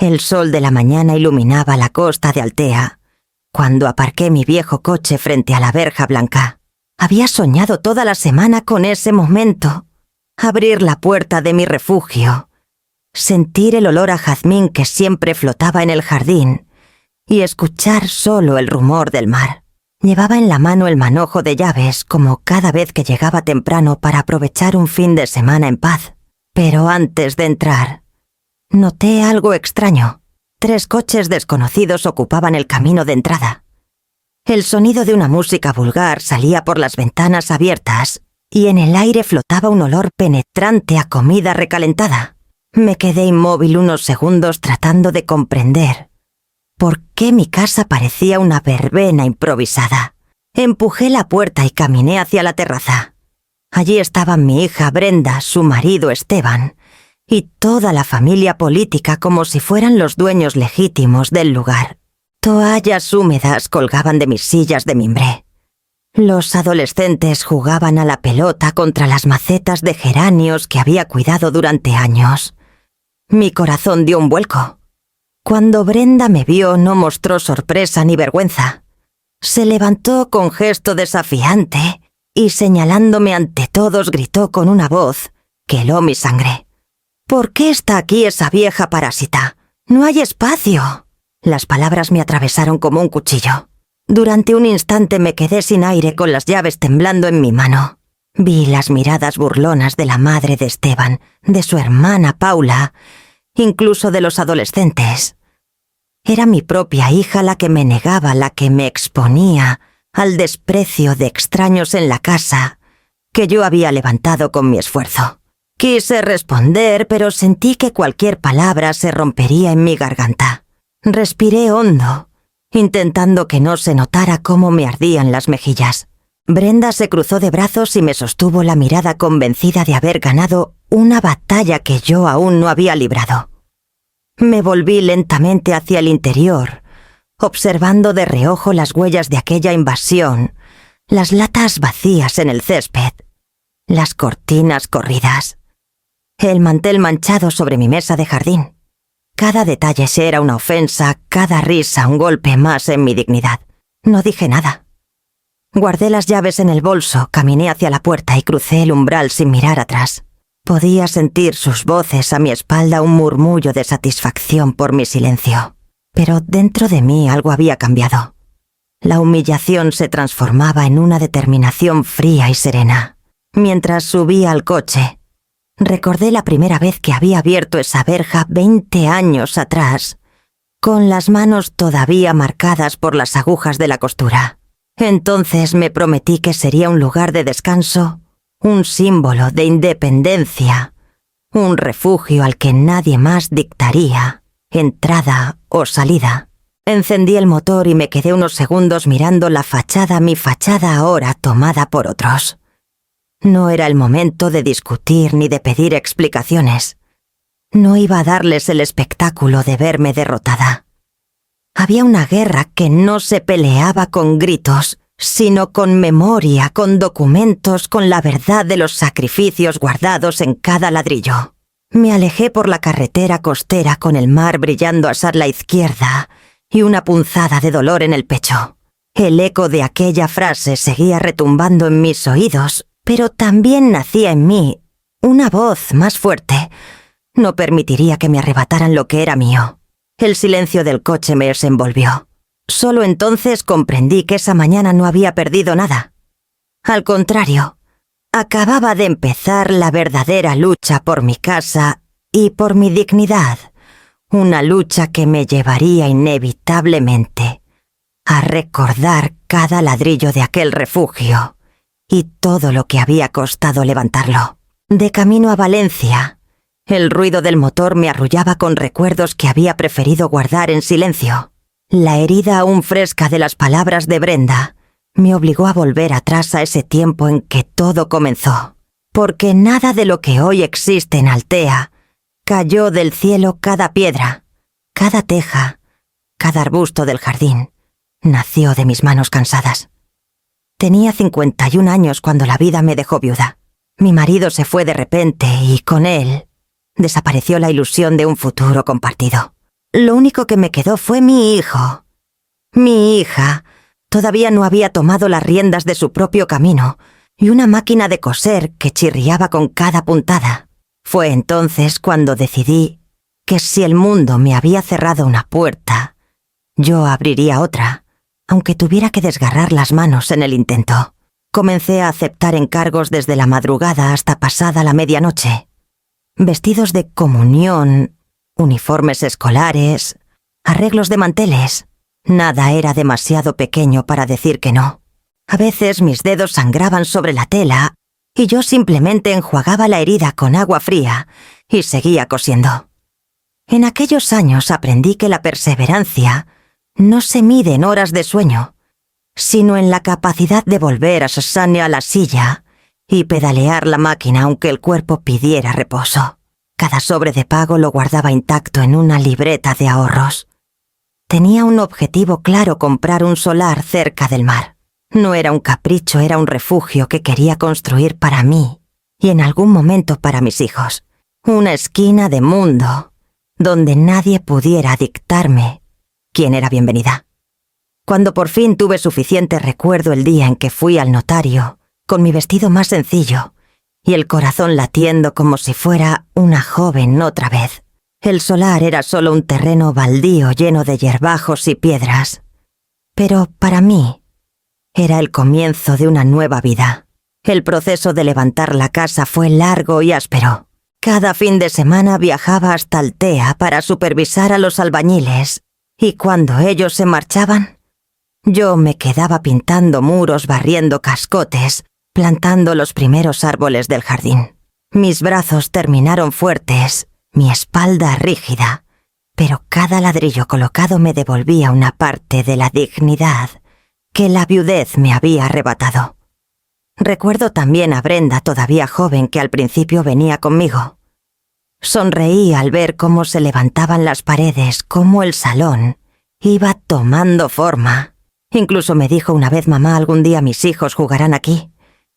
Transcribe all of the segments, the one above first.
El sol de la mañana iluminaba la costa de Altea, cuando aparqué mi viejo coche frente a la verja blanca. Había soñado toda la semana con ese momento. Abrir la puerta de mi refugio, sentir el olor a jazmín que siempre flotaba en el jardín y escuchar solo el rumor del mar. Llevaba en la mano el manojo de llaves como cada vez que llegaba temprano para aprovechar un fin de semana en paz. Pero antes de entrar, noté algo extraño. 3 coches desconocidos ocupaban el camino de entrada. El sonido de una música vulgar salía por las ventanas abiertas y en el aire flotaba un olor penetrante a comida recalentada. Me quedé inmóvil unos segundos tratando de comprender por qué mi casa parecía una verbena improvisada. Empujé la puerta y caminé hacia la terraza. Allí estaban mi hija Brenda, su marido Esteban, y toda la familia política como si fueran los dueños legítimos del lugar. Toallas húmedas colgaban de mis sillas de mimbre. Los adolescentes jugaban a la pelota contra las macetas de geranios que había cuidado durante años. Mi corazón dio un vuelco. Cuando Brenda me vio no mostró sorpresa ni vergüenza. Se levantó con gesto desafiante y señalándome ante todos gritó con una voz que heló mi sangre. «¿Por qué está aquí esa vieja parásita? ¡No hay espacio!». Las palabras me atravesaron como un cuchillo. Durante un instante me quedé sin aire con las llaves temblando en mi mano. Vi las miradas burlonas de la madre de Esteban, de su hermana Paula, incluso de los adolescentes. Era mi propia hija la que me negaba, la que me exponía al desprecio de extraños en la casa que yo había levantado con mi esfuerzo. Quise responder, pero sentí que cualquier palabra se rompería en mi garganta. Respiré hondo, intentando que no se notara cómo me ardían las mejillas. Brenda se cruzó de brazos y me sostuvo la mirada convencida de haber ganado una batalla que yo aún no había librado. Me volví lentamente hacia el interior, observando de reojo las huellas de aquella invasión, las latas vacías en el césped, las cortinas corridas, el mantel manchado sobre mi mesa de jardín. Cada detalle era una ofensa, cada risa un golpe más en mi dignidad. No dije nada. Guardé las llaves en el bolso, caminé hacia la puerta y crucé el umbral sin mirar atrás. Podía sentir sus voces a mi espalda, un murmullo de satisfacción por mi silencio. Pero dentro de mí algo había cambiado. La humillación se transformaba en una determinación fría y serena. Mientras subía al coche, recordé la primera vez que había abierto esa verja 20 años atrás, con las manos todavía marcadas por las agujas de la costura. Entonces me prometí que sería un lugar de descanso, un símbolo de independencia, un refugio al que nadie más dictaría entrada o salida. Encendí el motor y me quedé unos segundos mirando la fachada, mi fachada ahora tomada por otros. No era el momento de discutir ni de pedir explicaciones. No iba a darles el espectáculo de verme derrotada. Había una guerra que no se peleaba con gritos, sino con memoria, con documentos, con la verdad de los sacrificios guardados en cada ladrillo. Me alejé por la carretera costera con el mar brillando a la izquierda y una punzada de dolor en el pecho. El eco de aquella frase seguía retumbando en mis oídos, pero también nacía en mí una voz más fuerte. No permitiría que me arrebataran lo que era mío. El silencio del coche me envolvió. Solo entonces comprendí que esa mañana no había perdido nada. Al contrario, acababa de empezar la verdadera lucha por mi casa y por mi dignidad, una lucha que me llevaría inevitablemente a recordar cada ladrillo de aquel refugio y todo lo que había costado levantarlo. De camino a Valencia, el ruido del motor me arrullaba con recuerdos que había preferido guardar en silencio. La herida aún fresca de las palabras de Brenda me obligó a volver atrás a ese tiempo en que todo comenzó, porque nada de lo que hoy existe en Altea cayó del cielo. Cada piedra, cada teja, cada arbusto del jardín nació de mis manos cansadas. Tenía 51 años cuando la vida me dejó viuda. Mi marido se fue de repente y con él desapareció la ilusión de un futuro compartido. Lo único que me quedó fue mi hijo. Mi hija todavía no había tomado las riendas de su propio camino y una máquina de coser que chirriaba con cada puntada. Fue entonces cuando decidí que si el mundo me había cerrado una puerta, yo abriría otra, aunque tuviera que desgarrar las manos en el intento. Comencé a aceptar encargos desde la madrugada hasta pasada la medianoche. Vestidos de comunión, uniformes escolares, arreglos de manteles. Nada era demasiado pequeño para decir que no. A veces mis dedos sangraban sobre la tela y yo simplemente enjuagaba la herida con agua fría y seguía cosiendo. En aquellos años aprendí que la perseverancia no se mide en horas de sueño, sino en la capacidad de volver a Susanne a la silla y pedalear la máquina aunque el cuerpo pidiera reposo. Cada sobre de pago lo guardaba intacto en una libreta de ahorros. Tenía un objetivo claro: comprar un solar cerca del mar. No era un capricho, era un refugio que quería construir para mí y en algún momento para mis hijos. Una esquina de mundo donde nadie pudiera dictarme quién era bienvenida. Cuando por fin tuve suficiente, recuerdo el día en que fui al notario con mi vestido más sencillo y el corazón latiendo como si fuera una joven otra vez. El solar era solo un terreno baldío lleno de hierbajos y piedras, pero para mí era el comienzo de una nueva vida. El proceso de levantar la casa fue largo y áspero. Cada fin de semana viajaba hasta Altea para supervisar a los albañiles, y cuando ellos se marchaban, yo me quedaba pintando muros, barriendo cascotes, plantando los primeros árboles del jardín. Mis brazos terminaron fuertes, mi espalda rígida, pero cada ladrillo colocado me devolvía una parte de la dignidad que la viudez me había arrebatado. Recuerdo también a Brenda, todavía joven, que al principio venía conmigo. Sonreí al ver cómo se levantaban las paredes, cómo el salón iba tomando forma. Incluso me dijo una vez: mamá, algún día mis hijos jugarán aquí,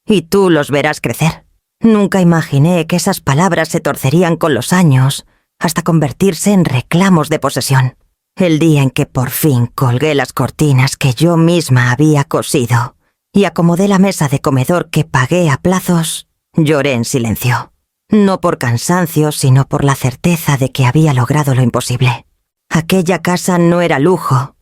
y tú los verás crecer. Nunca imaginé que esas palabras se torcerían con los años, hasta convertirse en reclamos de posesión. El día en que por fin colgué las cortinas que yo misma había cosido y acomodé la mesa de comedor que pagué a plazos, lloré en silencio. No por cansancio, sino por la certeza de que había logrado lo imposible. Aquella casa no era lujo.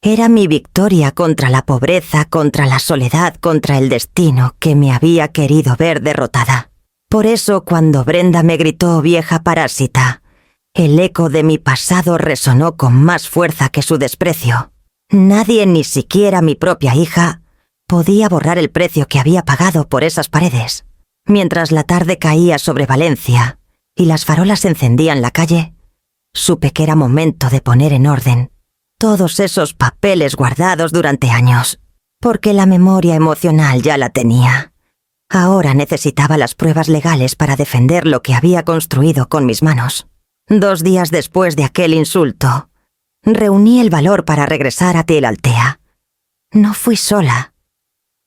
Era mi victoria contra la pobreza, contra la soledad, contra el destino que me había querido ver derrotada. Por eso, cuando Brenda me gritó vieja parásita, el eco de mi pasado resonó con más fuerza que su desprecio. Nadie, ni siquiera mi propia hija, podía borrar el precio que había pagado por esas paredes. Mientras la tarde caía sobre Valencia y las farolas encendían la calle, supe que era momento de poner en orden todos esos papeles guardados durante años, porque la memoria emocional ya la tenía. Ahora necesitaba las pruebas legales para defender lo que había construido con mis manos. 2 días después de aquel insulto, reuní el valor para regresar a Altea. No fui sola.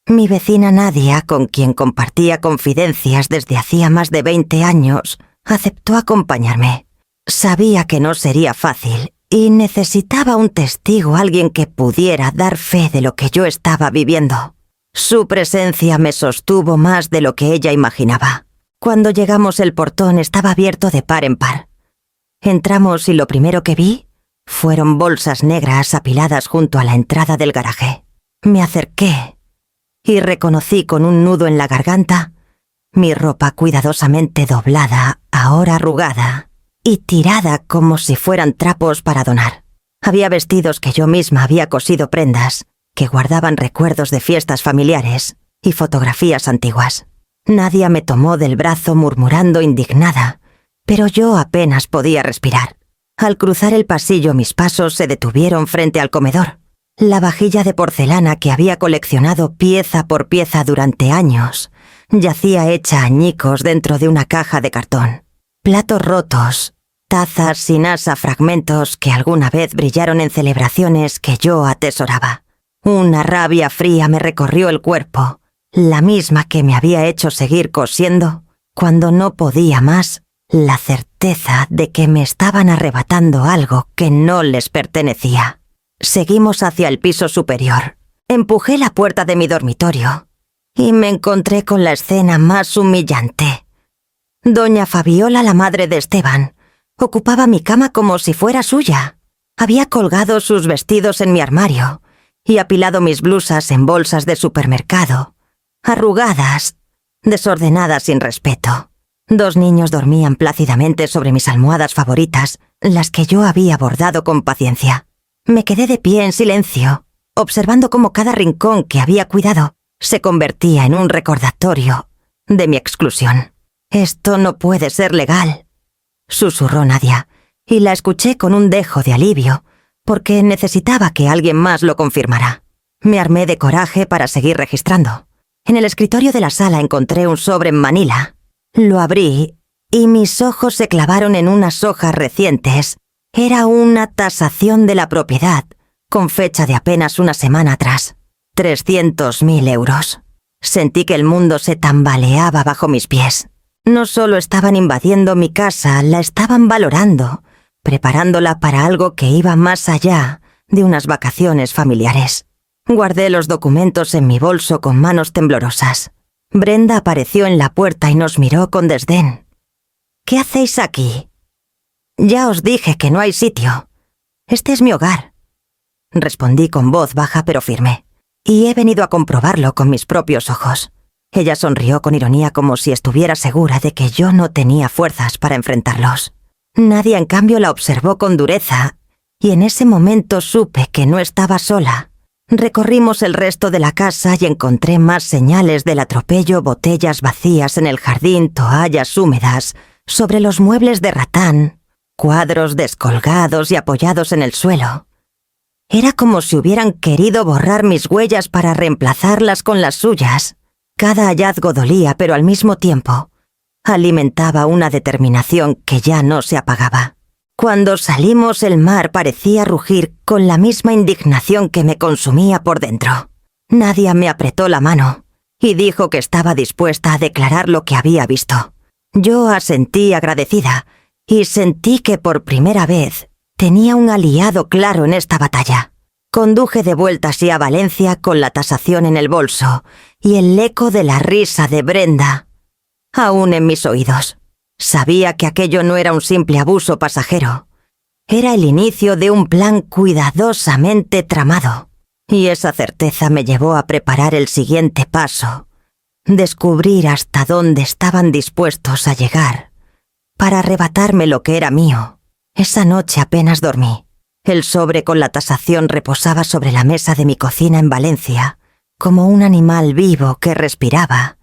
Mi vecina Nadia, con quien compartía confidencias desde hacía más de 20 años, aceptó acompañarme. Sabía que no sería fácil y necesitaba un testigo, alguien que pudiera dar fe de lo que yo estaba viviendo. Su presencia me sostuvo más de lo que ella imaginaba. Cuando llegamos, el portón estaba abierto de par en par. Entramos y lo primero que vi fueron bolsas negras apiladas junto a la entrada del garaje. Me acerqué y reconocí con un nudo en la garganta mi ropa cuidadosamente doblada, ahora arrugada y tirada como si fueran trapos para donar. Había vestidos que yo misma había cosido, prendas que guardaban recuerdos de fiestas familiares y fotografías antiguas. Nadia me tomó del brazo murmurando indignada, pero yo apenas podía respirar. Al cruzar el pasillo, mis pasos se detuvieron frente al comedor. La vajilla de porcelana que había coleccionado pieza por pieza durante años yacía hecha añicos dentro de una caja de cartón. Platos rotos, tazas sin asa, fragmentos que alguna vez brillaron en celebraciones que yo atesoraba. Una rabia fría me recorrió el cuerpo, la misma que me había hecho seguir cosiendo cuando no podía más la certeza de que me estaban arrebatando algo que no les pertenecía. Seguimos hacia el piso superior. Empujé la puerta de mi dormitorio y me encontré con la escena más humillante. Doña Fabiola, la madre de Esteban, ocupaba mi cama como si fuera suya. Había colgado sus vestidos en mi armario y apilado mis blusas en bolsas de supermercado, arrugadas, desordenadas sin respeto. 2 niños dormían plácidamente sobre mis almohadas favoritas, las que yo había bordado con paciencia. Me quedé de pie en silencio, observando cómo cada rincón que había cuidado se convertía en un recordatorio de mi exclusión. «Esto no puede ser legal», susurró Nadia, y la escuché con un dejo de alivio, porque necesitaba que alguien más lo confirmara. Me armé de coraje para seguir registrando. En el escritorio de la sala encontré un sobre en manila. Lo abrí y mis ojos se clavaron en unas hojas recientes. Era una tasación de la propiedad, con fecha de apenas una semana atrás. 300.000 euros. Sentí que el mundo se tambaleaba bajo mis pies. No solo estaban invadiendo mi casa, la estaban valorando, preparándola para algo que iba más allá de unas vacaciones familiares. Guardé los documentos en mi bolso con manos temblorosas. Brenda apareció en la puerta y nos miró con desdén. «¿Qué hacéis aquí?» «Ya os dije que no hay sitio. Este es mi hogar», respondí con voz baja pero firme. «Y he venido a comprobarlo con mis propios ojos». Ella sonrió con ironía como si estuviera segura de que yo no tenía fuerzas para enfrentarlos. Nadia, en cambio, la observó con dureza, y en ese momento supe que no estaba sola. Recorrimos el resto de la casa y encontré más señales del atropello: botellas vacías en el jardín, toallas húmedas sobre los muebles de ratán, cuadros descolgados y apoyados en el suelo. Era como si hubieran querido borrar mis huellas para reemplazarlas con las suyas. Cada hallazgo dolía, pero al mismo tiempo alimentaba una determinación que ya no se apagaba. Cuando salimos, el mar parecía rugir con la misma indignación que me consumía por dentro. Nadia me apretó la mano y dijo que estaba dispuesta a declarar lo que había visto. Yo asentí agradecida y sentí que por primera vez tenía un aliado claro en esta batalla. Conduje de vuelta así a Valencia con la tasación en el bolso y el eco de la risa de Brenda aún en mis oídos. Sabía que aquello no era un simple abuso pasajero. Era el inicio de un plan cuidadosamente tramado. Y esa certeza me llevó a preparar el siguiente paso: descubrir hasta dónde estaban dispuestos a llegar para arrebatarme lo que era mío. Esa noche apenas dormí. El sobre con la tasación reposaba sobre la mesa de mi cocina en Valencia, como un animal vivo que respiraba,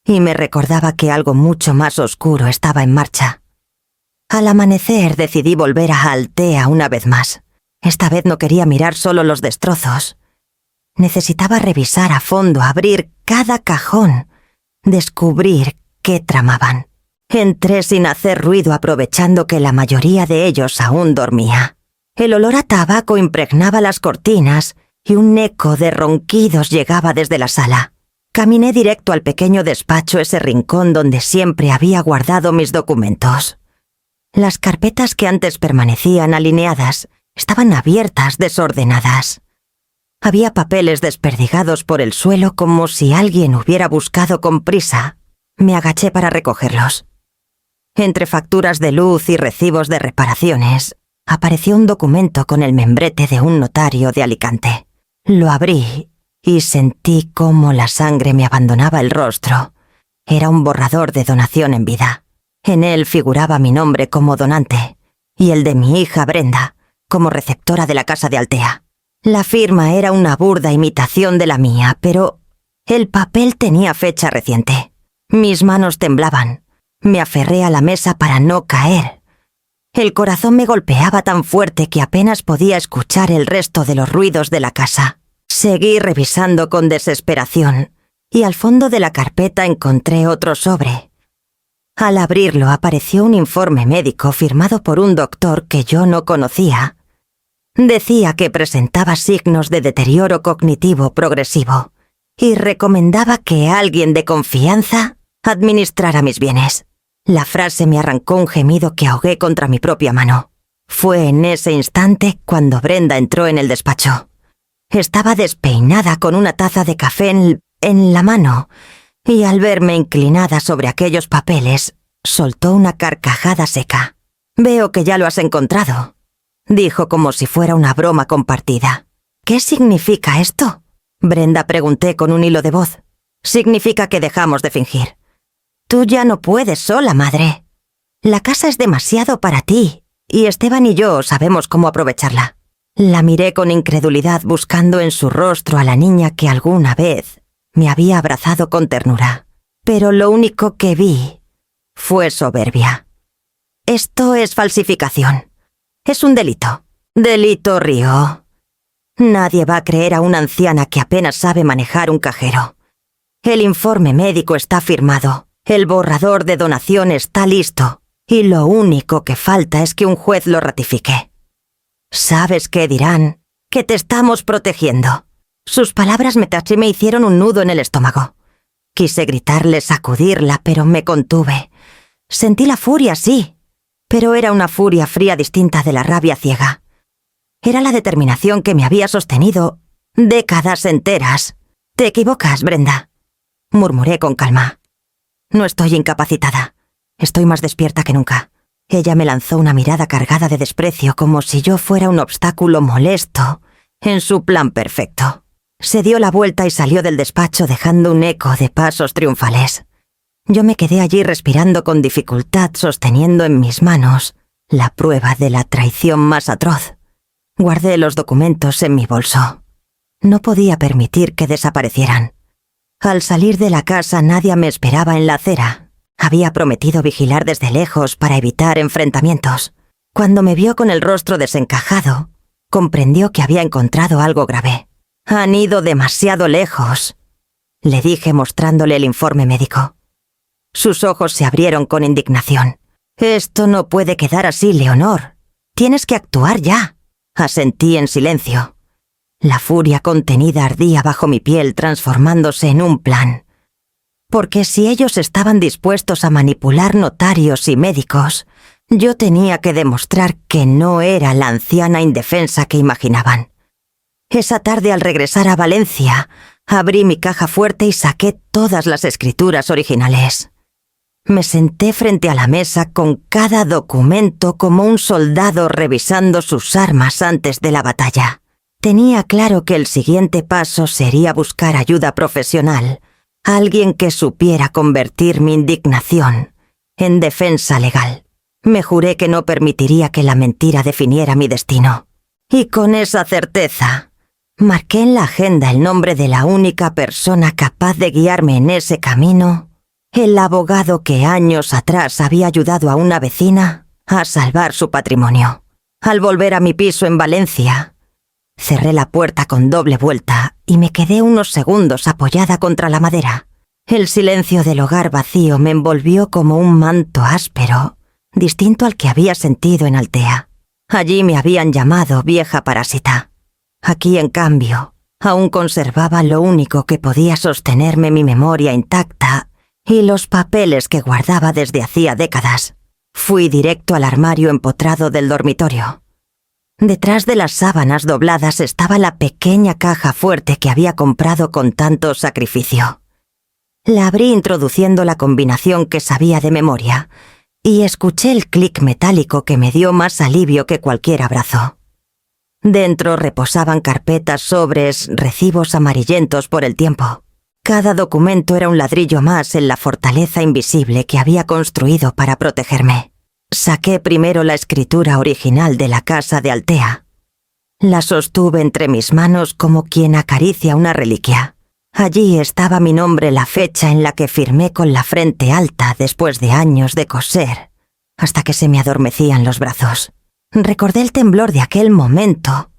y me recordaba que algo mucho más oscuro estaba en marcha. Al amanecer decidí volver a Altea una vez más. Esta vez no quería mirar solo los destrozos. Necesitaba revisar a fondo, abrir cada cajón, descubrir qué tramaban. Entré sin hacer ruido, aprovechando que la mayoría de ellos aún dormía. El olor a tabaco impregnaba las cortinas y un eco de ronquidos llegaba desde la sala. Caminé directo al pequeño despacho, ese rincón donde siempre había guardado mis documentos. Las carpetas que antes permanecían alineadas estaban abiertas, desordenadas. Había papeles desperdigados por el suelo como si alguien hubiera buscado con prisa. Me agaché para recogerlos. Entre facturas de luz y recibos de reparaciones, apareció un documento con el membrete de un notario de Alicante. Lo abrí y sentí cómo la sangre me abandonaba el rostro. Era un borrador de donación en vida. En él figuraba mi nombre como donante y el de mi hija Brenda como receptora de la casa de Altea. La firma era una burda imitación de la mía, pero el papel tenía fecha reciente. Mis manos temblaban. Me aferré a la mesa para no caer. El corazón me golpeaba tan fuerte que apenas podía escuchar el resto de los ruidos de la casa. Seguí revisando con desesperación, y al fondo de la carpeta encontré otro sobre. Al abrirlo apareció un informe médico firmado por un doctor que yo no conocía. Decía que presentaba signos de deterioro cognitivo progresivo y recomendaba que alguien de confianza administrara mis bienes. La frase me arrancó un gemido que ahogué contra mi propia mano. Fue en ese instante cuando Brenda entró en el despacho. Estaba despeinada con una taza de café en la mano, y al verme inclinada sobre aquellos papeles, soltó una carcajada seca. «Veo que ya lo has encontrado», dijo como si fuera una broma compartida. «¿Qué significa esto?», Brenda pregunté con un hilo de voz. «Significa que dejamos de fingir. Tú ya no puedes sola, madre. La casa es demasiado para ti, y Esteban y yo sabemos cómo aprovecharla». La miré con incredulidad buscando en su rostro a la niña que alguna vez me había abrazado con ternura. Pero lo único que vi fue soberbia. «Esto es falsificación. Es un delito. Delito, Río. Nadie va a creer a una anciana que apenas sabe manejar un cajero. El informe médico está firmado, el borrador de donación está listo, y lo único que falta es que un juez lo ratifique. ¿Sabes qué dirán? Que te estamos protegiendo». Sus palabras me hicieron un nudo en el estómago. Quise gritarle, sacudirla, pero me contuve. Sentí la furia, sí, pero era una furia fría distinta de la rabia ciega. Era la determinación que me había sostenido décadas enteras. «Te equivocas, Brenda», murmuré con calma. «No estoy incapacitada. Estoy más despierta que nunca». Ella me lanzó una mirada cargada de desprecio, como si yo fuera un obstáculo molesto en su plan perfecto. Se dio la vuelta y salió del despacho dejando un eco de pasos triunfales. Yo me quedé allí respirando con dificultad, sosteniendo en mis manos la prueba de la traición más atroz. Guardé los documentos en mi bolso. No podía permitir que desaparecieran. Al salir de la casa nadie me esperaba en la acera. Había prometido vigilar desde lejos para evitar enfrentamientos. Cuando me vio con el rostro desencajado, comprendió que había encontrado algo grave. «Han ido demasiado lejos», le dije mostrándole el informe médico. Sus ojos se abrieron con indignación. «Esto no puede quedar así, Leonor. Tienes que actuar ya», asentí en silencio. La furia contenida ardía bajo mi piel transformándose en un plan. Porque si ellos estaban dispuestos a manipular notarios y médicos, yo tenía que demostrar que no era la anciana indefensa que imaginaban. Esa tarde, al regresar a Valencia, abrí mi caja fuerte y saqué todas las escrituras originales. Me senté frente a la mesa con cada documento como un soldado revisando sus armas antes de la batalla. Tenía claro que el siguiente paso sería buscar ayuda profesional, alguien que supiera convertir mi indignación en defensa legal. Me juré que no permitiría que la mentira definiera mi destino. Y con esa certeza, marqué en la agenda el nombre de la única persona capaz de guiarme en ese camino, el abogado que años atrás había ayudado a una vecina a salvar su patrimonio. Al volver a mi piso en Valencia, cerré la puerta con doble vuelta y me quedé unos segundos apoyada contra la madera. El silencio del hogar vacío me envolvió como un manto áspero, distinto al que había sentido en Altea. Allí me habían llamado vieja parásita. Aquí, en cambio, aún conservaba lo único que podía sostenerme mi memoria intacta y los papeles que guardaba desde hacía décadas. Fui directo al armario empotrado del dormitorio. Detrás de las sábanas dobladas estaba la pequeña caja fuerte que había comprado con tanto sacrificio. La abrí introduciendo la combinación que sabía de memoria y escuché el clic metálico que me dio más alivio que cualquier abrazo. Dentro reposaban carpetas, sobres, recibos amarillentos por el tiempo. Cada documento era un ladrillo más en la fortaleza invisible que había construido para protegerme. Saqué primero la escritura original de la casa de Altea. La sostuve entre mis manos como quien acaricia una reliquia. Allí estaba mi nombre, la fecha en la que firmé con la frente alta después de años de coser, hasta que se me adormecían los brazos. Recordé el temblor de aquel momento,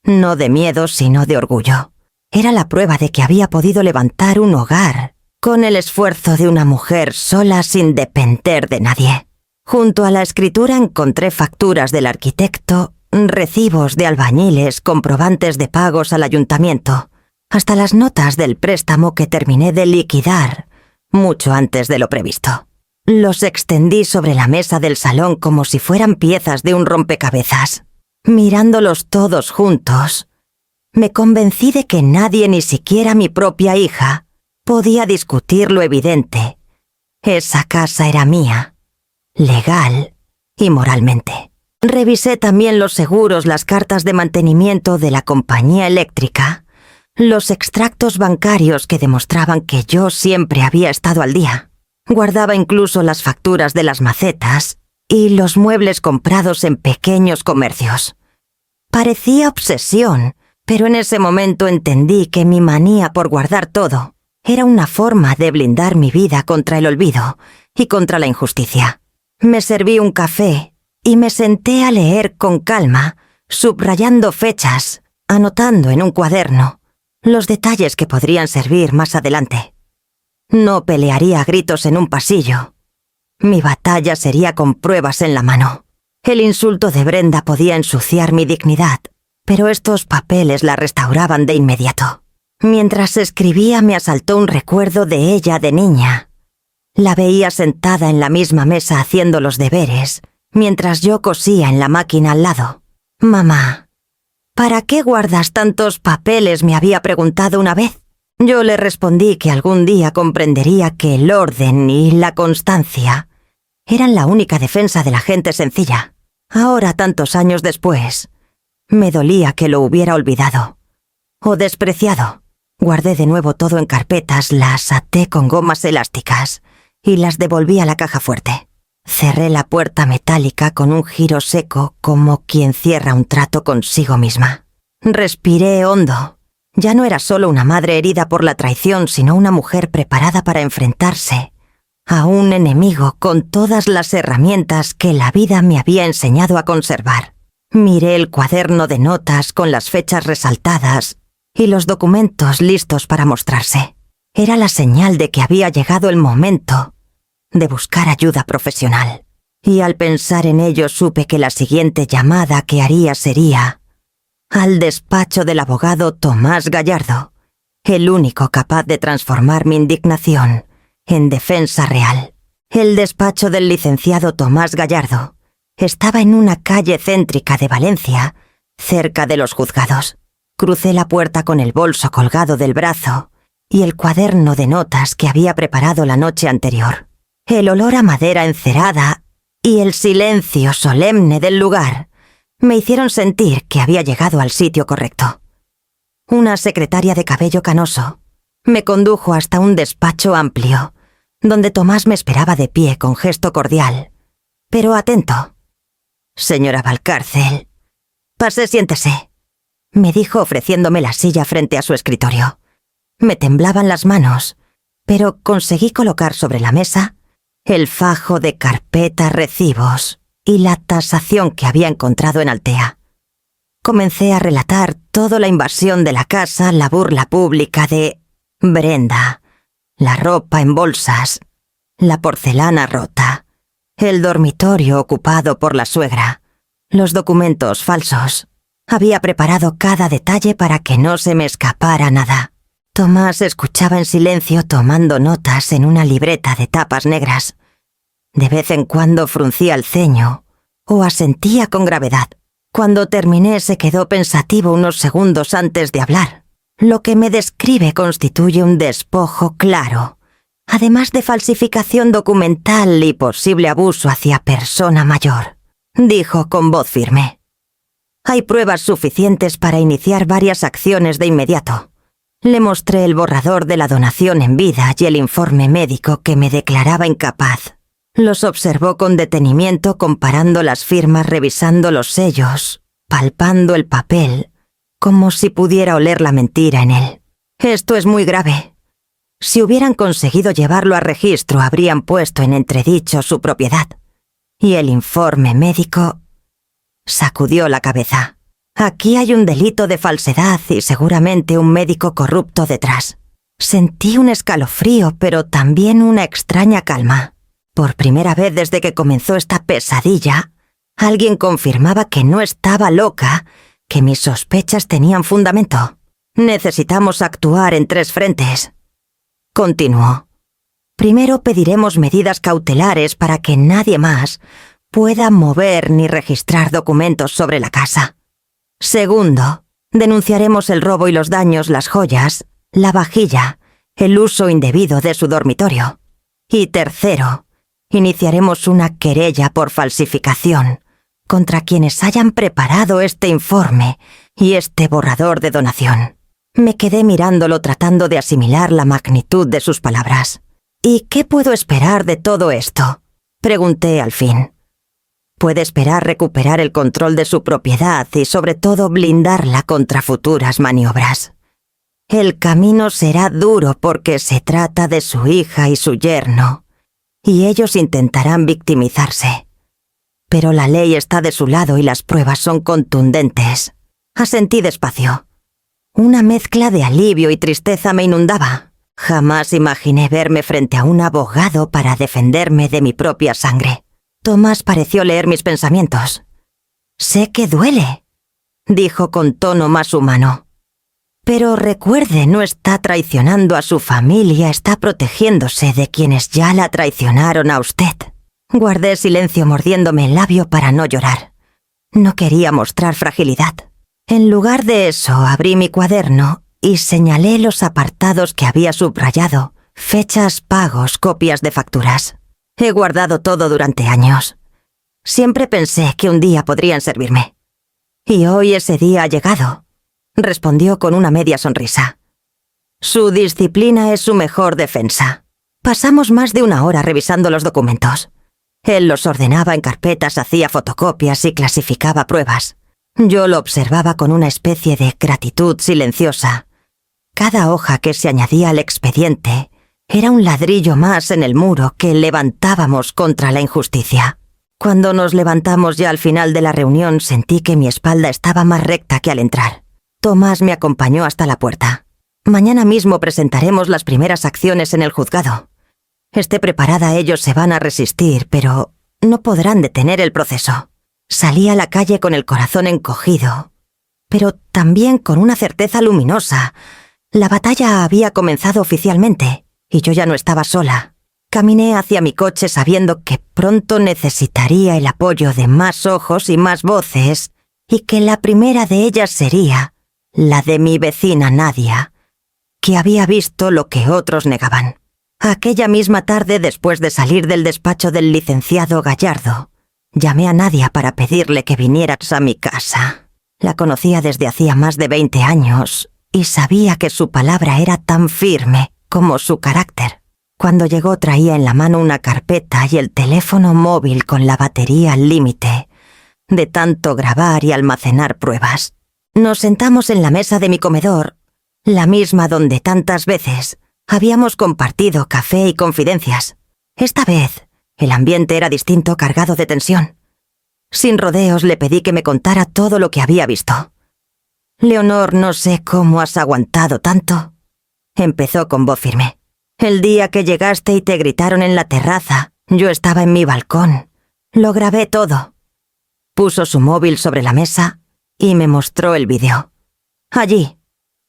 no de miedo sino de orgullo. Era la prueba de que había podido levantar un hogar con el esfuerzo de una mujer sola sin depender de nadie. Junto a la escritura encontré facturas del arquitecto, recibos de albañiles, comprobantes de pagos al ayuntamiento, hasta las notas del préstamo que terminé de liquidar mucho antes de lo previsto. Los extendí sobre la mesa del salón como si fueran piezas de un rompecabezas. Mirándolos todos juntos, me convencí de que nadie, ni siquiera mi propia hija, podía discutir lo evidente. Esa casa era mía, legal y moralmente. Revisé también los seguros, las cartas de mantenimiento de la compañía eléctrica, los extractos bancarios que demostraban que yo siempre había estado al día. Guardaba incluso las facturas de las macetas y los muebles comprados en pequeños comercios. Parecía obsesión, pero en ese momento entendí que mi manía por guardar todo era una forma de blindar mi vida contra el olvido y contra la injusticia. Me serví un café y me senté a leer con calma, subrayando fechas, anotando en un cuaderno los detalles que podrían servir más adelante. No pelearía a gritos en un pasillo. Mi batalla sería con pruebas en la mano. El insulto de Brenda podía ensuciar mi dignidad, pero estos papeles la restauraban de inmediato. Mientras escribía me asaltó un recuerdo de ella de niña. La veía sentada en la misma mesa haciendo los deberes, mientras yo cosía en la máquina al lado. «Mamá, ¿para qué guardas tantos papeles?», me había preguntado una vez. Yo le respondí que algún día comprendería que el orden y la constancia eran la única defensa de la gente sencilla. Ahora, tantos años después, me dolía que lo hubiera olvidado o despreciado. Guardé de nuevo todo en carpetas, las até con gomas elásticas y las devolví a la caja fuerte. Cerré la puerta metálica con un giro seco, como quien cierra un trato consigo misma. Respiré hondo. Ya no era solo una madre herida por la traición, sino una mujer preparada para enfrentarse a un enemigo con todas las herramientas que la vida me había enseñado a conservar. Miré el cuaderno de notas con las fechas resaltadas y los documentos listos para mostrarse. Era la señal de que había llegado el momento de buscar ayuda profesional. Y al pensar en ello supe que la siguiente llamada que haría sería al despacho del abogado Tomás Gallardo, el único capaz de transformar mi indignación en defensa real. El despacho del licenciado Tomás Gallardo estaba en una calle céntrica de Valencia, cerca de los juzgados. Crucé la puerta con el bolso colgado del brazo y el cuaderno de notas que había preparado la noche anterior. El olor a madera encerada y el silencio solemne del lugar me hicieron sentir que había llegado al sitio correcto. Una secretaria de cabello canoso me condujo hasta un despacho amplio, donde Tomás me esperaba de pie con gesto cordial, pero atento. «Señora Valcárcel, pase, siéntese», me dijo ofreciéndome la silla frente a su escritorio. Me temblaban las manos, pero conseguí colocar sobre la mesa el fajo de carpetas, recibos y la tasación que había encontrado en Altea. Comencé a relatar toda la invasión de la casa, la burla pública de Brenda, la ropa en bolsas, la porcelana rota, el dormitorio ocupado por la suegra, los documentos falsos. Había preparado cada detalle para que no se me escapara nada. Tomás escuchaba en silencio tomando notas en una libreta de tapas negras. De vez en cuando fruncía el ceño o asentía con gravedad. Cuando terminé se quedó pensativo unos segundos antes de hablar. Lo que me describe constituye un despojo claro, además de falsificación documental y posible abuso hacia persona mayor, dijo con voz firme. Hay pruebas suficientes para iniciar varias acciones de inmediato. Le mostré el borrador de la donación en vida y el informe médico que me declaraba incapaz. Los observó con detenimiento, comparando las firmas, revisando los sellos, palpando el papel, como si pudiera oler la mentira en él. Esto es muy grave. Si hubieran conseguido llevarlo a registro, habrían puesto en entredicho su propiedad. Y el informe médico sacudió la cabeza. Aquí hay un delito de falsedad y seguramente un médico corrupto detrás. Sentí un escalofrío, pero también una extraña calma. Por primera vez desde que comenzó esta pesadilla, alguien confirmaba que no estaba loca, que mis sospechas tenían fundamento. Necesitamos actuar en 3 frentes. Continuó. Primero pediremos medidas cautelares para que nadie más pueda mover ni registrar documentos sobre la casa. Segundo, denunciaremos el robo y los daños, las joyas, la vajilla, el uso indebido de su dormitorio. Y tercero, iniciaremos una querella por falsificación contra quienes hayan preparado este informe y este borrador de donación. Me quedé mirándolo tratando de asimilar la magnitud de sus palabras. ¿Y qué puedo esperar de todo esto?, pregunté al fin. Puede esperar recuperar el control de su propiedad y sobre todo blindarla contra futuras maniobras. El camino será duro porque se trata de su hija y su yerno, y ellos intentarán victimizarse. Pero la ley está de su lado y las pruebas son contundentes. Asentí despacio. Una mezcla de alivio y tristeza me inundaba. Jamás imaginé verme frente a un abogado para defenderme de mi propia sangre. Tomás pareció leer mis pensamientos. «Sé que duele», dijo con tono más humano. «Pero recuerde, no está traicionando a su familia, está protegiéndose de quienes ya la traicionaron a usted». Guardé silencio mordiéndome el labio para no llorar. No quería mostrar fragilidad. En lugar de eso, abrí mi cuaderno y señalé los apartados que había subrayado, fechas, pagos, copias de facturas. He guardado todo durante años. Siempre pensé que un día podrían servirme. Y hoy ese día ha llegado, respondió con una media sonrisa. Su disciplina es su mejor defensa. Pasamos más de una hora revisando los documentos. Él los ordenaba en carpetas, hacía fotocopias y clasificaba pruebas. Yo lo observaba con una especie de gratitud silenciosa. Cada hoja que se añadía al expediente era un ladrillo más en el muro que levantábamos contra la injusticia. Cuando nos levantamos ya al final de la reunión sentí que mi espalda estaba más recta que al entrar. Tomás me acompañó hasta la puerta. Mañana mismo presentaremos las primeras acciones en el juzgado. Esté preparada, ellos se van a resistir, pero no podrán detener el proceso. Salí a la calle con el corazón encogido, pero también con una certeza luminosa. La batalla había comenzado oficialmente, y yo ya no estaba sola. Caminé hacia mi coche sabiendo que pronto necesitaría el apoyo de más ojos y más voces, y que la primera de ellas sería la de mi vecina Nadia, que había visto lo que otros negaban. Aquella misma tarde, después de salir del despacho del licenciado Gallardo, llamé a Nadia para pedirle que vinieras a mi casa. La conocía desde hacía más de 20 años y sabía que su palabra era tan firme como su carácter. Cuando llegó traía en la mano una carpeta y el teléfono móvil con la batería al límite, de tanto grabar y almacenar pruebas. Nos sentamos en la mesa de mi comedor, la misma donde tantas veces habíamos compartido café y confidencias. Esta vez, el ambiente era distinto, cargado de tensión. Sin rodeos le pedí que me contara todo lo que había visto. «Leonor, no sé cómo has aguantado tanto», empezó con voz firme. «El día que llegaste y te gritaron en la terraza, yo estaba en mi balcón. Lo grabé todo». Puso su móvil sobre la mesa y me mostró el vídeo. Allí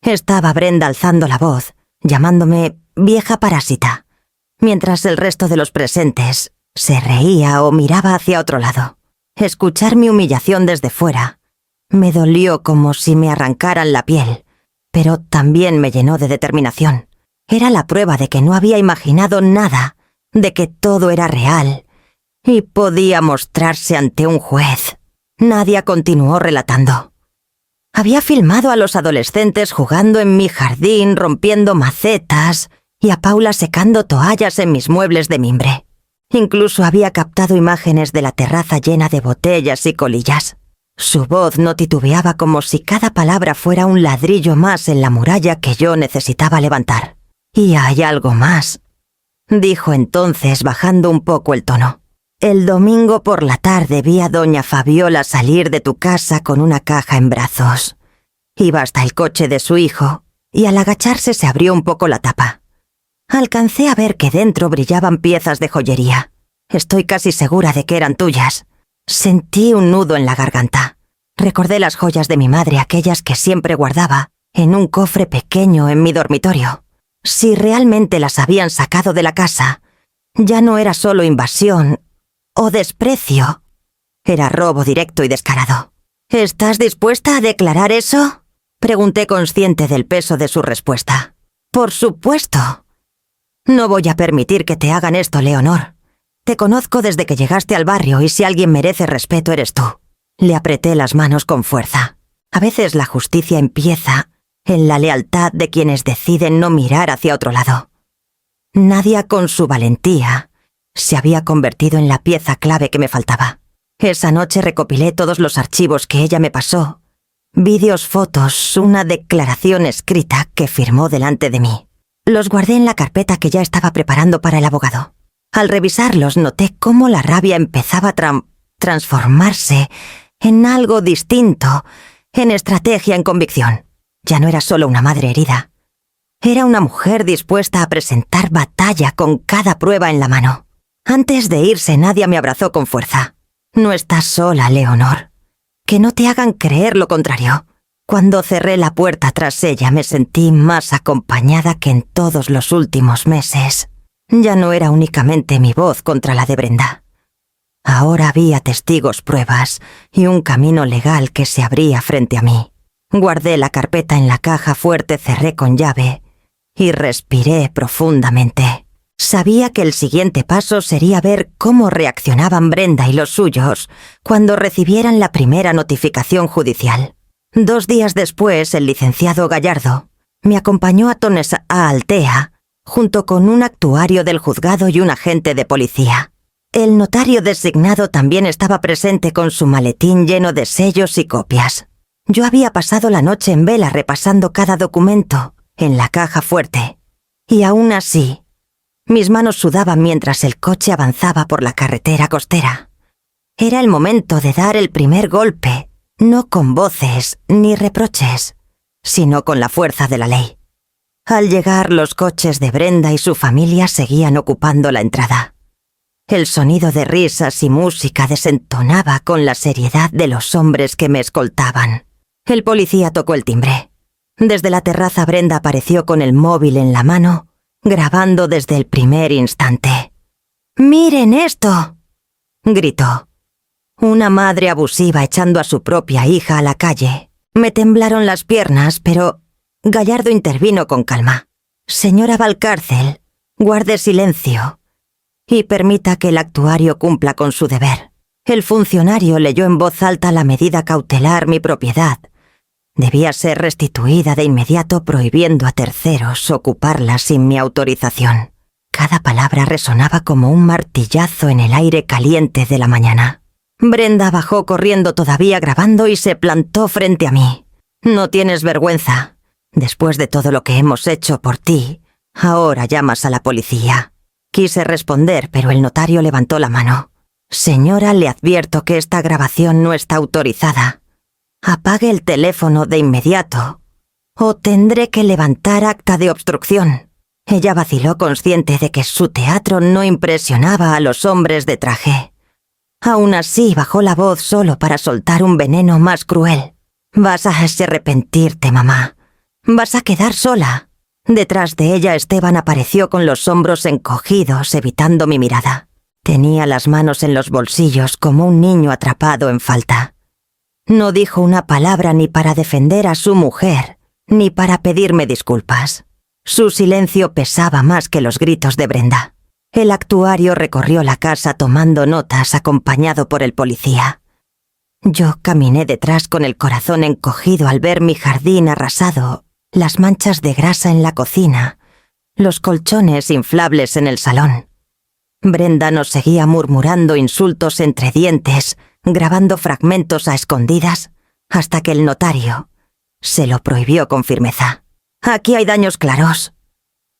estaba Brenda alzando la voz, llamándome vieja parásita, mientras el resto de los presentes se reía o miraba hacia otro lado. Escuchar mi humillación desde fuera me dolió como si me arrancaran la piel, pero también me llenó de determinación. Era la prueba de que no había imaginado nada, de que todo era real y podía mostrarse ante un juez. Nadia continuó relatando. Había filmado a los adolescentes jugando en mi jardín, rompiendo macetas, y a Paula secando toallas en mis muebles de mimbre. Incluso había captado imágenes de la terraza llena de botellas y colillas. Su voz no titubeaba, como si cada palabra fuera un ladrillo más en la muralla que yo necesitaba levantar. «Y hay algo más», dijo entonces bajando un poco el tono. «El domingo por la tarde vi a doña Fabiola salir de tu casa con una caja en brazos. Iba hasta el coche de su hijo y al agacharse se abrió un poco la tapa. Alcancé a ver que dentro brillaban piezas de joyería. Estoy casi segura de que eran tuyas. Sentí un nudo en la garganta. Recordé las joyas de mi madre, aquellas que siempre guardaba en un cofre pequeño en mi dormitorio. Si realmente las habían sacado de la casa, Ya no era solo invasión o desprecio. Era robo directo y descarado. ¿Estás dispuesta a declarar eso?, pregunté, consciente del peso de su respuesta. Por supuesto. No voy a permitir que te hagan esto, Leonor. Te conozco desde que llegaste al barrio y si alguien merece respeto eres tú. Le apreté las manos con fuerza. A veces la justicia empieza en la lealtad de quienes deciden no mirar hacia otro lado. Nadia, con su valentía, se había convertido en la pieza clave que me faltaba. Esa noche recopilé todos los archivos que ella me pasó. Vídeos, fotos, una declaración escrita que firmó delante de mí. Los guardé en la carpeta que ya estaba preparando para el abogado. Al revisarlos noté cómo la rabia empezaba a transformarse en algo distinto, en estrategia, en convicción. Ya no era solo una madre herida. Era una mujer dispuesta a presentar batalla con cada prueba en la mano. Antes de irse, Nadia me abrazó con fuerza. No estás sola, Leonor. Que no te hagan creer lo contrario. Cuando cerré la puerta tras ella me sentí más acompañada que en todos los últimos meses. Ya no era únicamente mi voz contra la de Brenda. Ahora había testigos, pruebas y un camino legal que se abría frente a mí. Guardé la carpeta en la caja fuerte, cerré con llave y respiré profundamente. Sabía que el siguiente paso sería ver cómo reaccionaban Brenda y los suyos cuando recibieran la primera notificación judicial. 2 días después, el licenciado Gallardo me acompañó a Altea, junto con un actuario del juzgado y un agente de policía. El notario designado también estaba presente con su maletín lleno de sellos y copias. Yo había pasado la noche en vela repasando cada documento en la caja fuerte, y aún así, mis manos sudaban mientras el coche avanzaba por la carretera costera. Era el momento de dar el primer golpe, no con voces ni reproches, sino con la fuerza de la ley. Al llegar, los coches de Brenda y su familia seguían ocupando la entrada. El sonido de risas y música desentonaba con la seriedad de los hombres que me escoltaban. El policía tocó el timbre. Desde la terraza, Brenda apareció con el móvil en la mano, grabando desde el primer instante. «¡Miren esto!», gritó. Una madre abusiva echando a su propia hija a la calle. Me temblaron las piernas, pero Gallardo intervino con calma. «Señora Valcárcel, guarde silencio y permita que el actuario cumpla con su deber». El funcionario leyó en voz alta la medida cautelar. Mi propiedad debía ser restituida de inmediato, prohibiendo a terceros ocuparla sin mi autorización. Cada palabra resonaba como un martillazo en el aire caliente de la mañana. Brenda bajó corriendo, todavía grabando, y se plantó frente a mí. «No tienes vergüenza. Después de todo lo que hemos hecho por ti, ahora llamas a la policía». Quise responder, pero el notario levantó la mano. «Señora, le advierto que esta grabación no está autorizada. Apague el teléfono de inmediato o tendré que levantar acta de obstrucción». Ella vaciló, consciente de que su teatro no impresionaba a los hombres de traje. Aún así, bajó la voz solo para soltar un veneno más cruel. «Vas a arrepentirte, mamá. Vas a quedar sola». Detrás de ella, Esteban apareció con los hombros encogidos, evitando mi mirada. Tenía las manos en los bolsillos como un niño atrapado en falta. No dijo una palabra ni para defender a su mujer, ni para pedirme disculpas. Su silencio pesaba más que los gritos de Brenda. El actuario recorrió la casa tomando notas, acompañado por el policía. Yo caminé detrás con el corazón encogido al ver mi jardín arrasado, las manchas de grasa en la cocina, los colchones inflables en el salón. Brenda nos seguía murmurando insultos entre dientes, grabando fragmentos a escondidas, hasta que el notario se lo prohibió con firmeza. «Aquí hay daños claros»,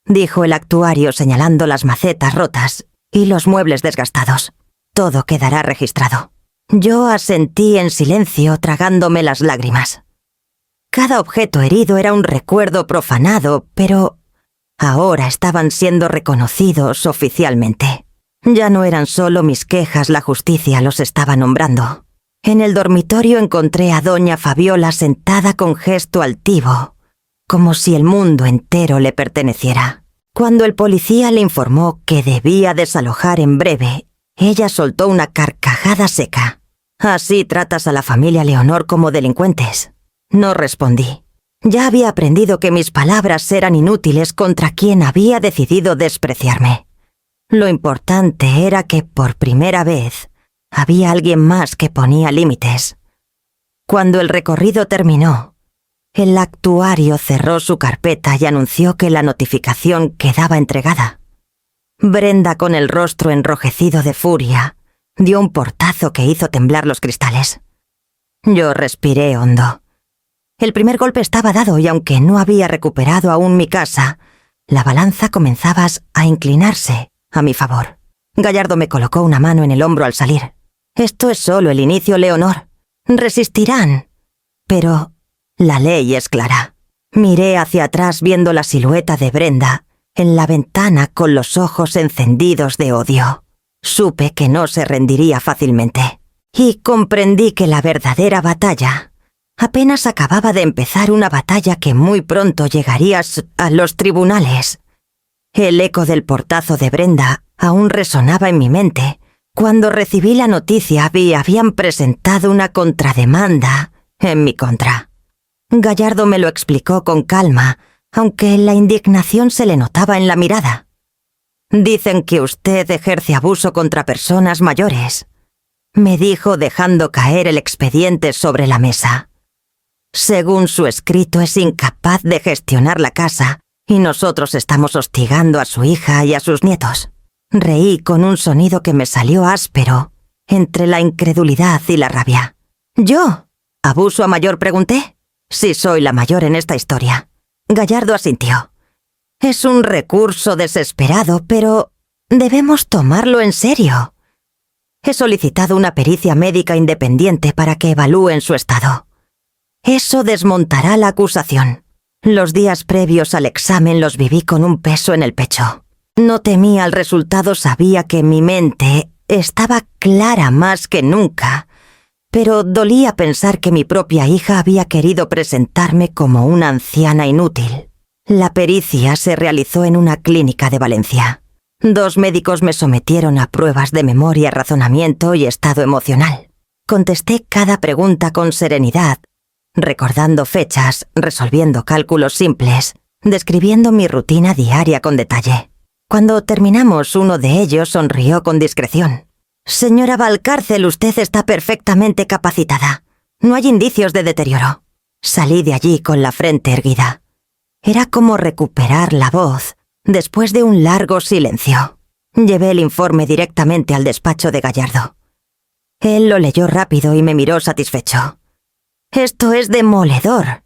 dijo el actuario, señalando las macetas rotas y los muebles desgastados. «Todo quedará registrado». Yo asentí en silencio, tragándome las lágrimas. Cada objeto herido era un recuerdo profanado, pero ahora estaban siendo reconocidos oficialmente. Ya no eran solo mis quejas, la justicia los estaba nombrando. En el dormitorio encontré a doña Fabiola sentada con gesto altivo, como si el mundo entero le perteneciera. Cuando el policía le informó que debía desalojar en breve, ella soltó una carcajada seca. «¿Así tratas a la familia Leonor como delincuentes?». No respondí. Ya había aprendido que mis palabras eran inútiles contra quien había decidido despreciarme. Lo importante era que, por primera vez, había alguien más que ponía límites. Cuando el recorrido terminó, el actuario cerró su carpeta y anunció que la notificación quedaba entregada. Brenda, con el rostro enrojecido de furia, dio un portazo que hizo temblar los cristales. Yo respiré hondo. El primer golpe estaba dado y aunque no había recuperado aún mi casa, la balanza comenzaba a inclinarse a mi favor. Gallardo me colocó una mano en el hombro al salir. «Esto es solo el inicio, Leonor. Resistirán. Pero la ley es clara». Miré hacia atrás viendo la silueta de Brenda en la ventana con los ojos encendidos de odio. Supe que no se rendiría fácilmente. Y comprendí que la verdadera batalla apenas acababa de empezar, una batalla que muy pronto llegaría a los tribunales. El eco del portazo de Brenda aún resonaba en mi mente cuando recibí la noticia y habían presentado una contrademanda en mi contra. Gallardo me lo explicó con calma, aunque la indignación se le notaba en la mirada. «Dicen que usted ejerce abuso contra personas mayores», me dijo dejando caer el expediente sobre la mesa. «Según su escrito, es incapaz de gestionar la casa y nosotros estamos hostigando a su hija y a sus nietos». Reí con un sonido que me salió áspero, entre la incredulidad y la rabia. «¿Yo? ¿Abuso a mayor?», pregunté. «Sí, soy la mayor en esta historia». Gallardo asintió. «Es un recurso desesperado, pero debemos tomarlo en serio. He solicitado una pericia médica independiente para que evalúen su estado. Eso desmontará la acusación. Los días previos al examen los viví con un peso en el pecho. No temía el resultado, sabía que mi mente estaba clara más que nunca, pero dolía pensar que mi propia hija había querido presentarme como una anciana inútil. La pericia se realizó en una clínica de Valencia. 2 médicos me sometieron a pruebas de memoria, razonamiento y estado emocional. Contesté cada pregunta con serenidad, recordando fechas, resolviendo cálculos simples, describiendo mi rutina diaria con detalle. Cuando terminamos, uno de ellos sonrió con discreción. «Señora Valcárcel, usted está perfectamente capacitada. No hay indicios de deterioro». Salí de allí con la frente erguida. Era como recuperar la voz después de un largo silencio. Llevé el informe directamente al despacho de Gallardo. Él lo leyó rápido y me miró satisfecho. «Esto es demoledor.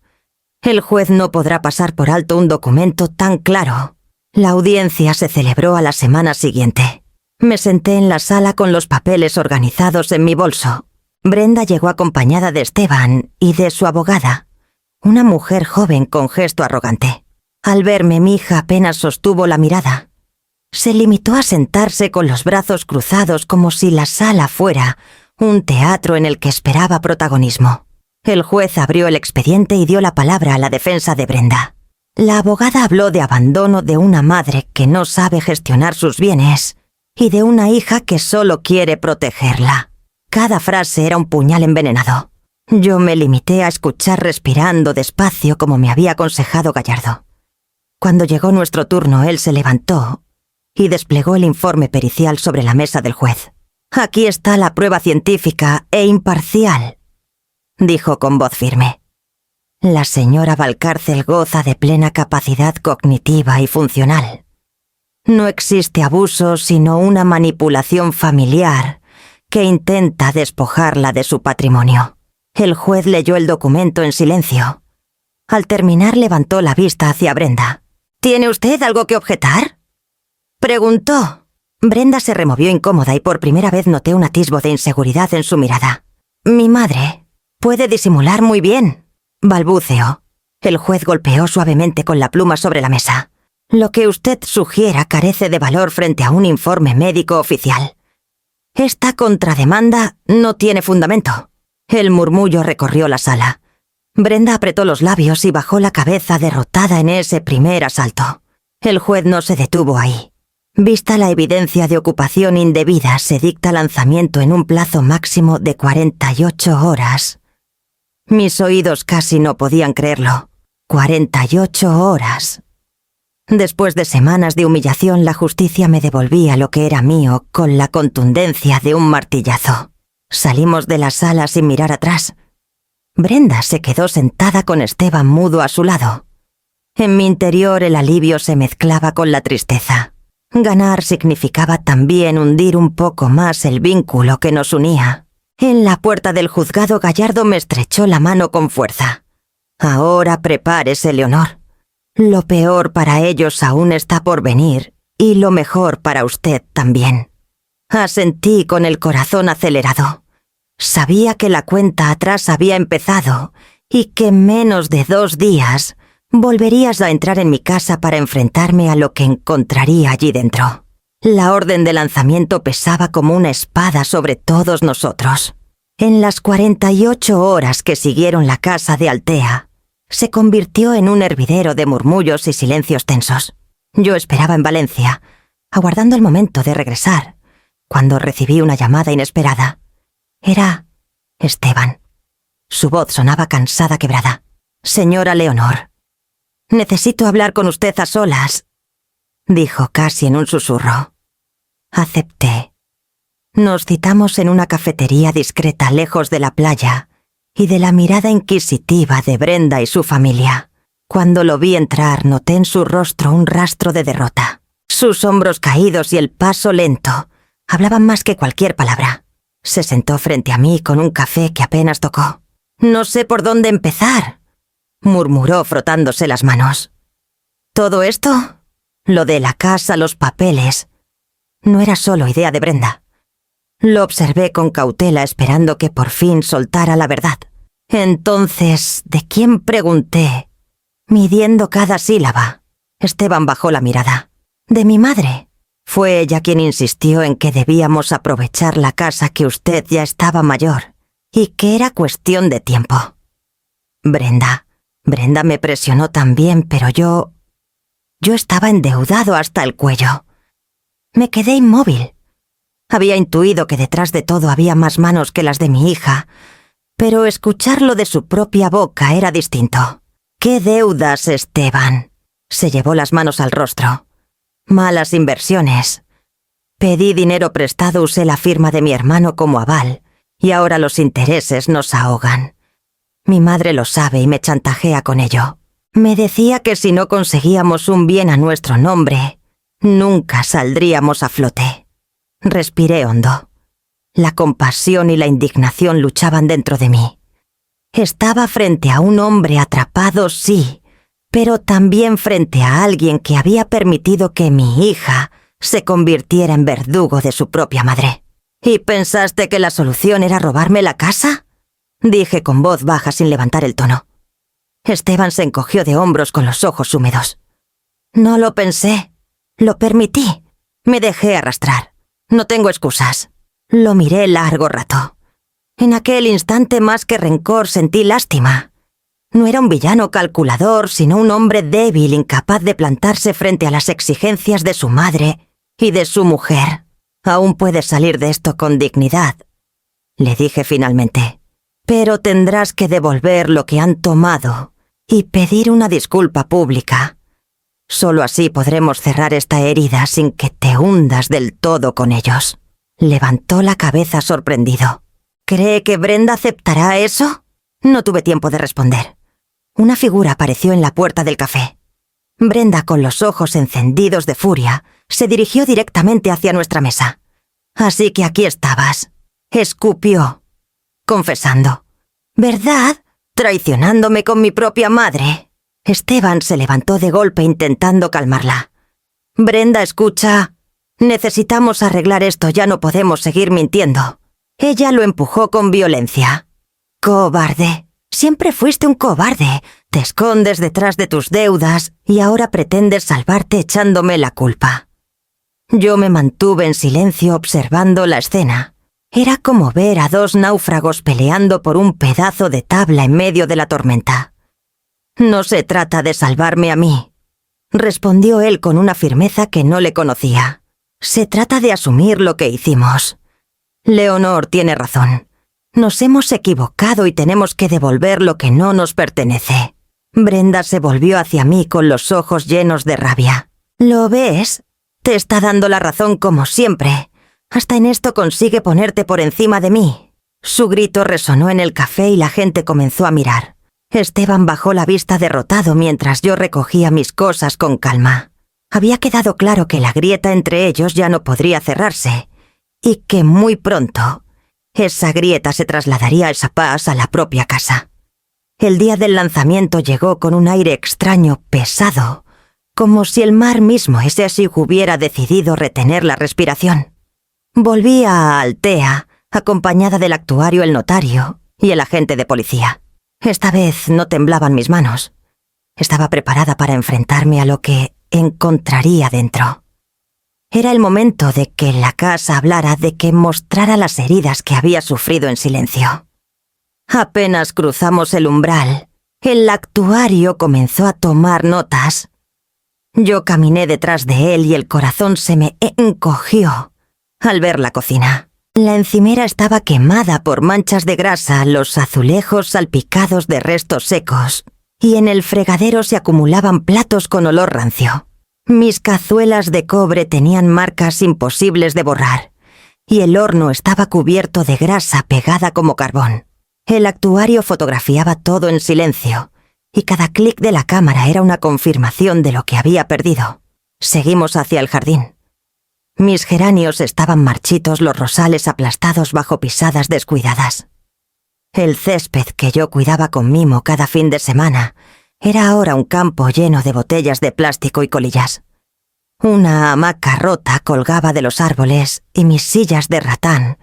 El juez no podrá pasar por alto un documento tan claro». La audiencia se celebró a la semana siguiente. Me senté en la sala con los papeles organizados en mi bolso. Brenda llegó acompañada de Esteban y de su abogada, una mujer joven con gesto arrogante. Al verme, mi hija apenas sostuvo la mirada. Se limitó a sentarse con los brazos cruzados como si la sala fuera un teatro en el que esperaba protagonismo. El juez abrió el expediente y dio la palabra a la defensa de Brenda. La abogada habló de abandono de una madre que no sabe gestionar sus bienes y de una hija que solo quiere protegerla. Cada frase era un puñal envenenado. Yo me limité a escuchar respirando despacio como me había aconsejado Gallardo. Cuando llegó nuestro turno, él se levantó y desplegó el informe pericial sobre la mesa del juez. «Aquí está la prueba científica e imparcial», dijo con voz firme. «La señora Valcárcel goza de plena capacidad cognitiva y funcional. No existe abuso sino una manipulación familiar que intenta despojarla de su patrimonio». El juez leyó el documento en silencio. Al terminar levantó la vista hacia Brenda. «¿Tiene usted algo que objetar?», preguntó. Brenda se removió incómoda y por primera vez noté un atisbo de inseguridad en su mirada. «Mi madre puede disimular muy bien», balbuceó. El juez golpeó suavemente con la pluma sobre la mesa. «Lo que usted sugiera carece de valor frente a un informe médico oficial. Esta contrademanda no tiene fundamento». El murmullo recorrió la sala. Brenda apretó los labios y bajó la cabeza derrotada en ese primer asalto. El juez no se detuvo ahí. Vista la evidencia de ocupación indebida, se dicta lanzamiento en un plazo máximo de 48 horas. Mis oídos casi no podían creerlo. 48 horas. Después de semanas de humillación, la justicia me devolvía lo que era mío con la contundencia de un martillazo. Salimos de la sala sin mirar atrás. Brenda se quedó sentada con Esteban mudo a su lado. En mi interior el alivio se mezclaba con la tristeza. Ganar significaba también hundir un poco más el vínculo que nos unía. En la puerta del juzgado, Gallardo me estrechó la mano con fuerza. Ahora prepárese, Leonor. Lo peor para ellos aún está por venir, y lo mejor para usted también. Asentí con el corazón acelerado. Sabía que la cuenta atrás había empezado, y que en menos de 2 días volverías a entrar en mi casa para enfrentarme a lo que encontraría allí dentro. La orden de lanzamiento pesaba como una espada sobre todos nosotros. En las 48 horas que siguieron la casa de Altea, se convirtió en un hervidero de murmullos y silencios tensos. Yo esperaba en Valencia, aguardando el momento de regresar, cuando recibí una llamada inesperada. Era Esteban. Su voz sonaba cansada, quebrada. «Señora Leonor, necesito hablar con usted a solas», dijo casi en un susurro. Acepté. Nos citamos en una cafetería discreta lejos de la playa y de la mirada inquisitiva de Brenda y su familia. Cuando lo vi entrar, noté en su rostro un rastro de derrota. Sus hombros caídos y el paso lento hablaban más que cualquier palabra. Se sentó frente a mí con un café que apenas tocó. «No sé por dónde empezar», murmuró frotándose las manos. «Todo esto, lo de la casa, los papeles, no era solo idea de Brenda». Lo observé con cautela, esperando que por fin soltara la verdad. Entonces, ¿de quién pregunté? Midiendo cada sílaba. Esteban bajó la mirada. «De mi madre. Fue ella quien insistió en que debíamos aprovechar la casa, que usted ya estaba mayor, y que era cuestión de tiempo. Brenda me presionó también, pero yo estaba endeudado hasta el cuello. Me quedé inmóvil. Había intuido que detrás de todo había más manos que las de mi hija, pero escucharlo de su propia boca era distinto. «¿Qué deudas, Esteban?». Se llevó las manos al rostro. «Malas inversiones. Pedí dinero prestado, usé la firma de mi hermano como aval, y ahora los intereses nos ahogan. Mi madre lo sabe y me chantajea con ello. Me decía que si no conseguíamos un bien a nuestro nombre, nunca saldríamos a flote». Respiré hondo. La compasión y la indignación luchaban dentro de mí. Estaba frente a un hombre atrapado, sí, pero también frente a alguien que había permitido que mi hija se convirtiera en verdugo de su propia madre. «¿Y pensaste que la solución era robarme la casa?», dije con voz baja sin levantar el tono. Esteban se encogió de hombros con los ojos húmedos. «No lo pensé. Lo permití. Me dejé arrastrar. No tengo excusas». Lo miré largo rato. En aquel instante, más que rencor, sentí lástima. No era un villano calculador, sino un hombre débil, incapaz de plantarse frente a las exigencias de su madre y de su mujer. «Aún puedes salir de esto con dignidad», le dije finalmente. «Pero tendrás que devolver lo que han tomado y pedir una disculpa pública. Solo así podremos cerrar esta herida sin que te hundas del todo con ellos». Levantó la cabeza sorprendido. «¿Cree que Brenda aceptará eso?». No tuve tiempo de responder. Una figura apareció en la puerta del café. Brenda, con los ojos encendidos de furia, se dirigió directamente hacia nuestra mesa. «Así que aquí estabas», escupió, confesando. «¿Verdad? Traicionándome con mi propia madre». Esteban se levantó de golpe intentando calmarla. «Brenda, escucha. Necesitamos arreglar esto, ya no podemos seguir mintiendo». Ella lo empujó con violencia. «Cobarde. Siempre fuiste un cobarde. Te escondes detrás de tus deudas y ahora pretendes salvarte echándome la culpa». Yo me mantuve en silencio observando la escena. Era como ver a 2 náufragos peleando por un pedazo de tabla en medio de la tormenta. «No se trata de salvarme a mí», respondió él con una firmeza que no le conocía. Se trata de asumir lo que hicimos. Leonor tiene razón. Nos hemos equivocado y tenemos que devolver lo que no nos pertenece. Brenda se volvió hacia mí con los ojos llenos de rabia. ¿Lo ves? Te está dando la razón como siempre. Hasta en esto consigue ponerte por encima de mí. Su grito resonó en el café y la gente comenzó a mirar. Esteban bajó la vista derrotado mientras yo recogía mis cosas con calma. Había quedado claro que la grieta entre ellos ya no podría cerrarse y que muy pronto esa grieta se trasladaría a esa paz a la propia casa. El día del lanzamiento llegó con un aire extraño, pesado, como si el mar mismo ese así hubiera decidido retener la respiración. Volví a Altea, acompañada del actuario, el notario y el agente de policía. Esta vez no temblaban mis manos. Estaba preparada para enfrentarme a lo que encontraría dentro. Era el momento de que la casa hablara, de que mostrara las heridas que había sufrido en silencio. Apenas cruzamos el umbral, el actuario comenzó a tomar notas. Yo caminé detrás de él y el corazón se me encogió al ver la cocina. La encimera estaba quemada por manchas de grasa, los azulejos salpicados de restos secos, y en el fregadero se acumulaban platos con olor rancio. Mis cazuelas de cobre tenían marcas imposibles de borrar, y el horno estaba cubierto de grasa pegada como carbón. El actuario fotografiaba todo en silencio, y cada clic de la cámara era una confirmación de lo que había perdido. Seguimos hacia el jardín. Mis geranios estaban marchitos, los rosales aplastados bajo pisadas descuidadas. El césped que yo cuidaba con mimo cada fin de semana era ahora un campo lleno de botellas de plástico y colillas. Una hamaca rota colgaba de los árboles y mis sillas de ratán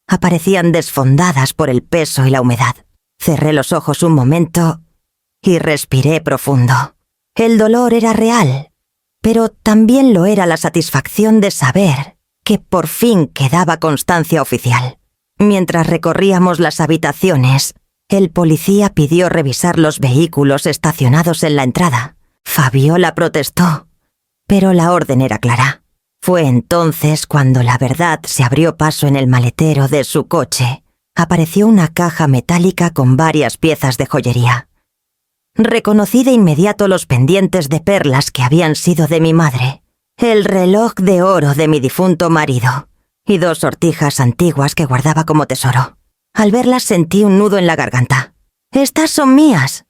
aparecían desfondadas por el peso y la humedad. Cerré los ojos un momento y respiré profundo. El dolor era real, pero también lo era la satisfacción de saber que por fin quedaba constancia oficial. Mientras recorríamos las habitaciones, el policía pidió revisar los vehículos estacionados en la entrada. Fabiola protestó, pero la orden era clara. Fue entonces cuando la verdad se abrió paso en el maletero de su coche. Apareció una caja metálica con varias piezas de joyería. Reconocí de inmediato los pendientes de perlas que habían sido de mi madre, el reloj de oro de mi difunto marido y 2 sortijas antiguas que guardaba como tesoro. Al verlas sentí un nudo en la garganta. «¡Estas son mías!»,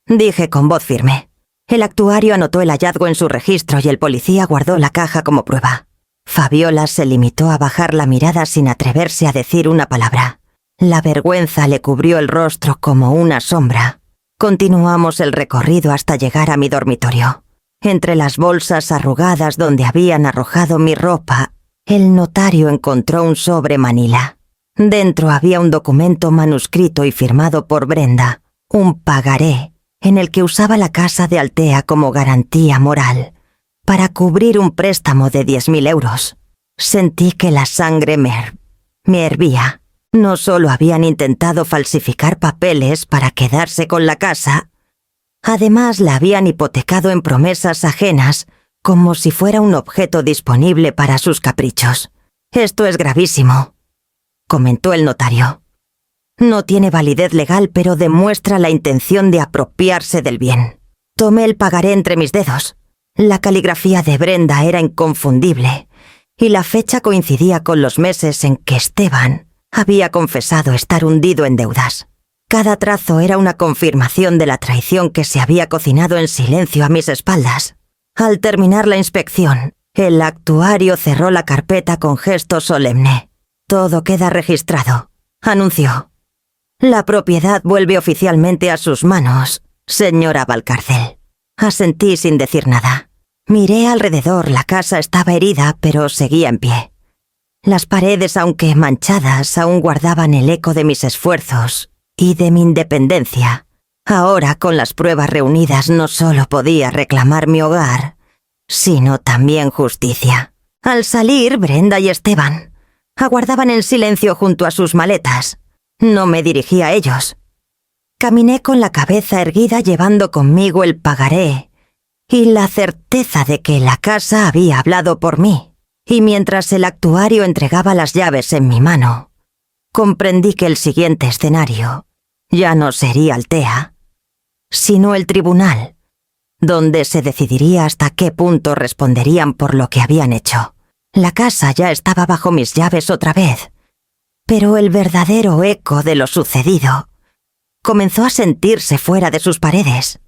dije con voz firme. El actuario anotó el hallazgo en su registro y el policía guardó la caja como prueba. Fabiola se limitó a bajar la mirada sin atreverse a decir una palabra. La vergüenza le cubrió el rostro como una sombra. Continuamos el recorrido hasta llegar a mi dormitorio. Entre las bolsas arrugadas donde habían arrojado mi ropa, el notario encontró un sobre manila. Dentro había un documento manuscrito y firmado por Brenda, un pagaré, en el que usaba la casa de Altea como garantía moral, para cubrir un préstamo de 10.000 euros. Sentí que la sangre me hervía. No solo habían intentado falsificar papeles para quedarse con la casa, además la habían hipotecado en promesas ajenas, como si fuera un objeto disponible para sus caprichos. «Esto es gravísimo», comentó el notario. «No tiene validez legal, pero demuestra la intención de apropiarse del bien». Tomé el pagaré entre mis dedos. La caligrafía de Brenda era inconfundible, y la fecha coincidía con los meses en que Esteban había confesado estar hundido en deudas. Cada trazo era una confirmación de la traición que se había cocinado en silencio a mis espaldas. Al terminar la inspección, el actuario cerró la carpeta con gesto solemne. «Todo queda registrado», anunció. «La propiedad vuelve oficialmente a sus manos, señora Valcárcel». Asentí sin decir nada. Miré alrededor, la casa estaba herida, pero seguía en pie. Las paredes, aunque manchadas, aún guardaban el eco de mis esfuerzos y de mi independencia. Ahora, con las pruebas reunidas, no solo podía reclamar mi hogar, sino también justicia. Al salir, Brenda y Esteban aguardaban en silencio junto a sus maletas. No me dirigí a ellos. Caminé con la cabeza erguida llevando conmigo el pagaré y la certeza de que la casa había hablado por mí. Y mientras el actuario entregaba las llaves en mi mano, comprendí que el siguiente escenario ya no sería Altea, sino el tribunal, donde se decidiría hasta qué punto responderían por lo que habían hecho. La casa ya estaba bajo mis llaves otra vez, pero el verdadero eco de lo sucedido comenzó a sentirse fuera de sus paredes.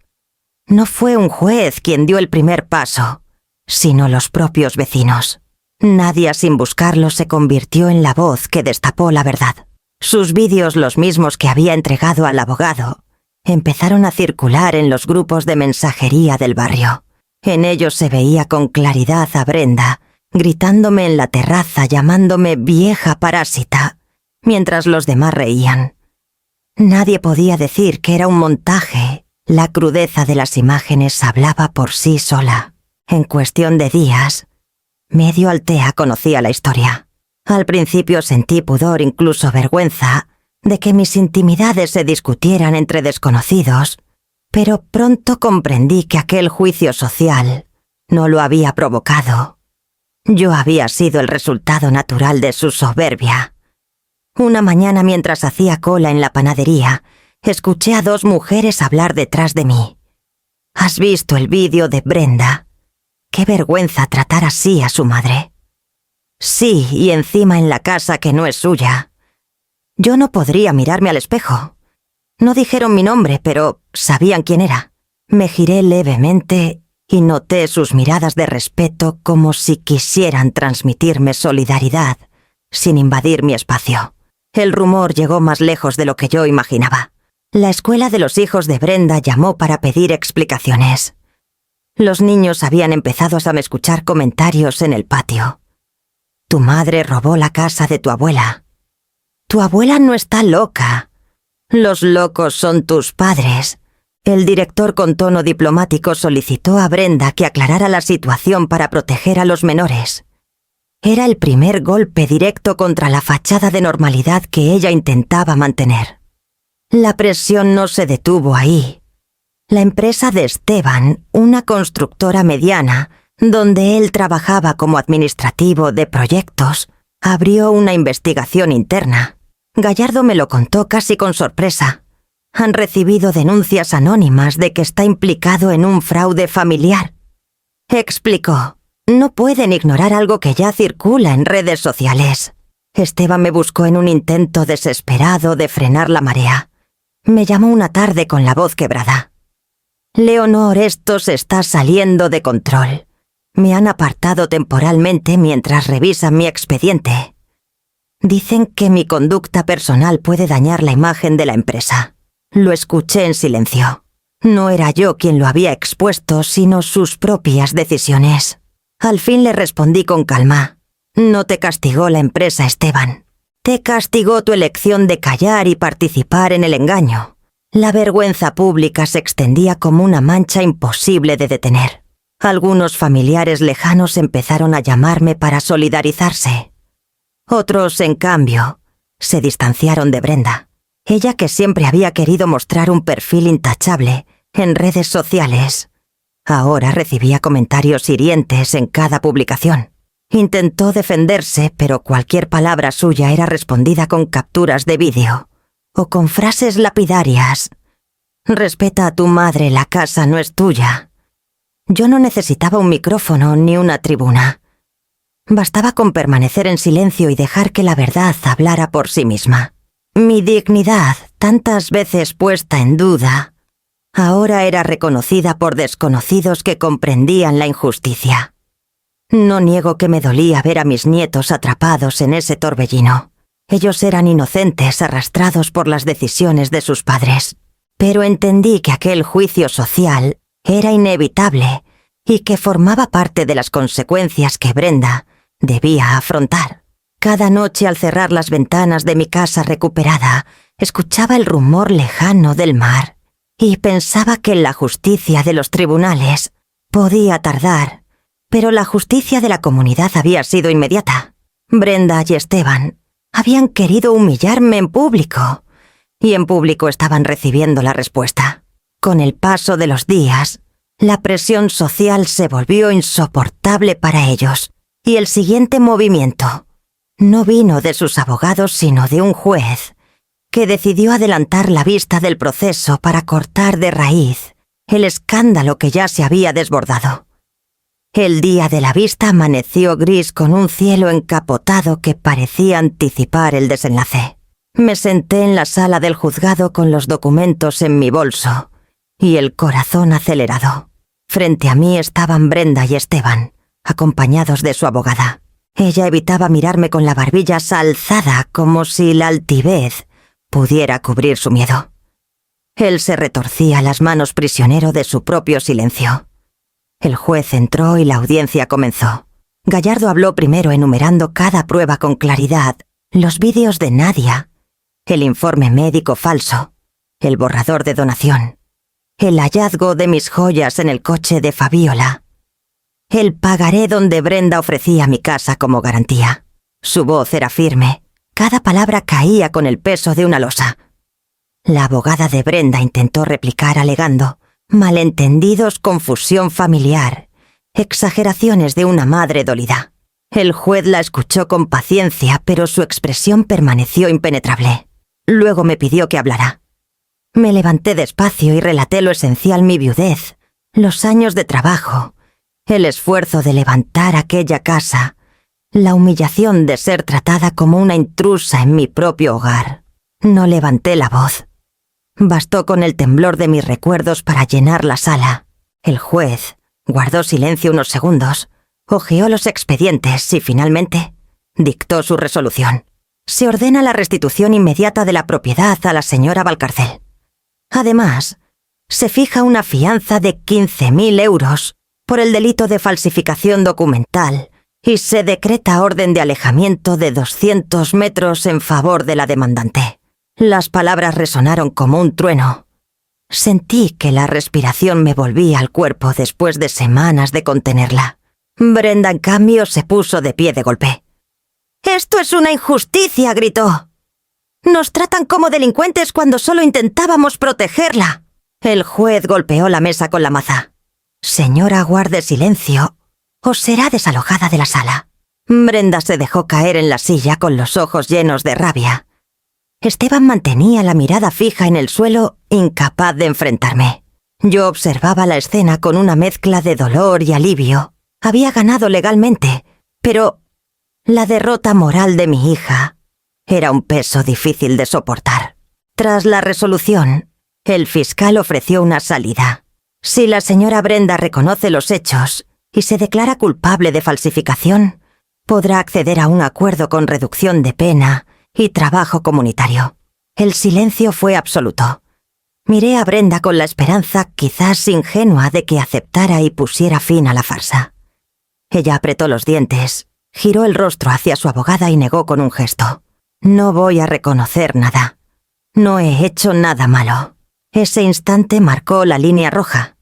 No fue un juez quien dio el primer paso, sino los propios vecinos. Nadia, sin buscarlo, se convirtió en la voz que destapó la verdad. Sus vídeos, los mismos que había entregado al abogado, empezaron a circular en los grupos de mensajería del barrio. En ellos se veía con claridad a Brenda, gritándome en la terraza, llamándome vieja parásita, mientras los demás reían. Nadie podía decir que era un montaje. La crudeza de las imágenes hablaba por sí sola. En cuestión de días, medio Altea conocía la historia. Al principio sentí pudor, incluso vergüenza, de que mis intimidades se discutieran entre desconocidos, pero pronto comprendí que aquel juicio social no lo había provocado. Yo había sido el resultado natural de su soberbia. Una mañana, mientras hacía cola en la panadería, escuché a 2 mujeres hablar detrás de mí. ¿Has visto el vídeo de Brenda? Qué vergüenza tratar así a su madre. Sí, y encima en la casa que no es suya. Yo no podría mirarme al espejo. No dijeron mi nombre, pero sabían quién era. Me giré levemente y noté sus miradas de respeto, como si quisieran transmitirme solidaridad, sin invadir mi espacio. El rumor llegó más lejos de lo que yo imaginaba. La escuela de los hijos de Brenda llamó para pedir explicaciones. Los niños habían empezado a escuchar comentarios en el patio. Tu madre robó la casa de tu abuela. Tu abuela no está loca. Los locos son tus padres. El director, con tono diplomático, solicitó a Brenda que aclarara la situación para proteger a los menores. Era el primer golpe directo contra la fachada de normalidad que ella intentaba mantener. La presión no se detuvo ahí. La empresa de Esteban, una constructora mediana, donde él trabajaba como administrativo de proyectos, abrió una investigación interna. Gallardo me lo contó casi con sorpresa. Han recibido denuncias anónimas de que está implicado en un fraude familiar. Explicó. No pueden ignorar algo que ya circula en redes sociales. Esteban me buscó en un intento desesperado de frenar la marea. Me llamó una tarde con la voz quebrada. Leonor, esto se está saliendo de control. Me han apartado temporalmente mientras revisan mi expediente. Dicen que mi conducta personal puede dañar la imagen de la empresa. Lo escuché en silencio. No era yo quien lo había expuesto, sino sus propias decisiones. Al fin le respondí con calma. No te castigó la empresa, Esteban. Te castigó tu elección de callar y participar en el engaño. La vergüenza pública se extendía como una mancha imposible de detener. Algunos familiares lejanos empezaron a llamarme para solidarizarse. Otros, en cambio, se distanciaron de Brenda. Ella, que siempre había querido mostrar un perfil intachable en redes sociales, ahora recibía comentarios hirientes en cada publicación. Intentó defenderse, pero cualquier palabra suya era respondida con capturas de vídeo o con frases lapidarias. Respeta a tu madre, la casa no es tuya. Yo no necesitaba un micrófono ni una tribuna. Bastaba con permanecer en silencio y dejar que la verdad hablara por sí misma. Mi dignidad, tantas veces puesta en duda, ahora era reconocida por desconocidos que comprendían la injusticia. No niego que me dolía ver a mis nietos atrapados en ese torbellino. Ellos eran inocentes, arrastrados por las decisiones de sus padres. Pero entendí que aquel juicio social era inevitable y que formaba parte de las consecuencias que Brenda debía afrontar. Cada noche, al cerrar las ventanas de mi casa recuperada, escuchaba el rumor lejano del mar y pensaba que la justicia de los tribunales podía tardar, pero la justicia de la comunidad había sido inmediata. Brenda y Esteban habían querido humillarme en público, y en público estaban recibiendo la respuesta. Con el paso de los días, La presión social se volvió insoportable para ellos, y el siguiente movimiento no vino de sus abogados sino de un juez, que decidió adelantar la vista del proceso para cortar de raíz el escándalo que ya se había desbordado. El día de la vista amaneció gris con un cielo encapotado que parecía anticipar el desenlace. Me senté en la sala del juzgado con los documentos en mi bolso y el corazón acelerado. Frente a mí estaban Brenda y Esteban, acompañados de su abogada. Ella evitaba mirarme con la barbilla alzada como si la altivez pudiera cubrir su miedo. Él se retorcía las manos prisionero de su propio silencio. El juez entró y la audiencia comenzó. Gallardo habló primero enumerando cada prueba con claridad, los vídeos de Nadia, el informe médico falso, el borrador de donación, el hallazgo de mis joyas en el coche de Fabiola, el pagaré donde Brenda ofrecía mi casa como garantía. Su voz era firme, cada palabra caía con el peso de una losa. La abogada de Brenda intentó replicar alegando malentendidos, confusión familiar, exageraciones de una madre dolida. El juez la escuchó con paciencia, pero su expresión permaneció impenetrable. Luego me pidió que hablara. Me levanté despacio y relaté lo esencial: mi viudez, los años de trabajo, el esfuerzo de levantar aquella casa, la humillación de ser tratada como una intrusa en mi propio hogar. No levanté la voz. Bastó con el temblor de mis recuerdos para llenar la sala. El juez guardó silencio unos segundos, hojeó los expedientes y finalmente dictó su resolución. Se ordena la restitución inmediata de la propiedad a la señora Valcárcel. Además, se fija una fianza de 15.000 euros por el delito de falsificación documental y se decreta orden de alejamiento de 200 metros en favor de la demandante. Las palabras resonaron como un trueno. Sentí que la respiración me volvía al cuerpo después de semanas de contenerla. Brenda, en cambio, se puso de pie de golpe. «¡Esto es una injusticia!», gritó. «Nos tratan como delincuentes cuando solo intentábamos protegerla». El juez golpeó la mesa con la maza. «Señora, guarde silencio o será desalojada de la sala». Brenda se dejó caer en la silla con los ojos llenos de rabia. Esteban mantenía la mirada fija en el suelo, incapaz de enfrentarme. Yo observaba la escena con una mezcla de dolor y alivio. Había ganado legalmente, pero la derrota moral de mi hija era un peso difícil de soportar. Tras la resolución, el fiscal ofreció una salida. Si la señora Brenda reconoce los hechos y se declara culpable de falsificación, podrá acceder a un acuerdo con reducción de pena y trabajo comunitario. El silencio fue absoluto. Miré a Brenda con la esperanza, quizás ingenua, de que aceptara y pusiera fin a la farsa. Ella apretó los dientes, giró el rostro hacia su abogada y negó con un gesto. «No voy a reconocer nada. No he hecho nada malo». Ese instante marcó la línea roja.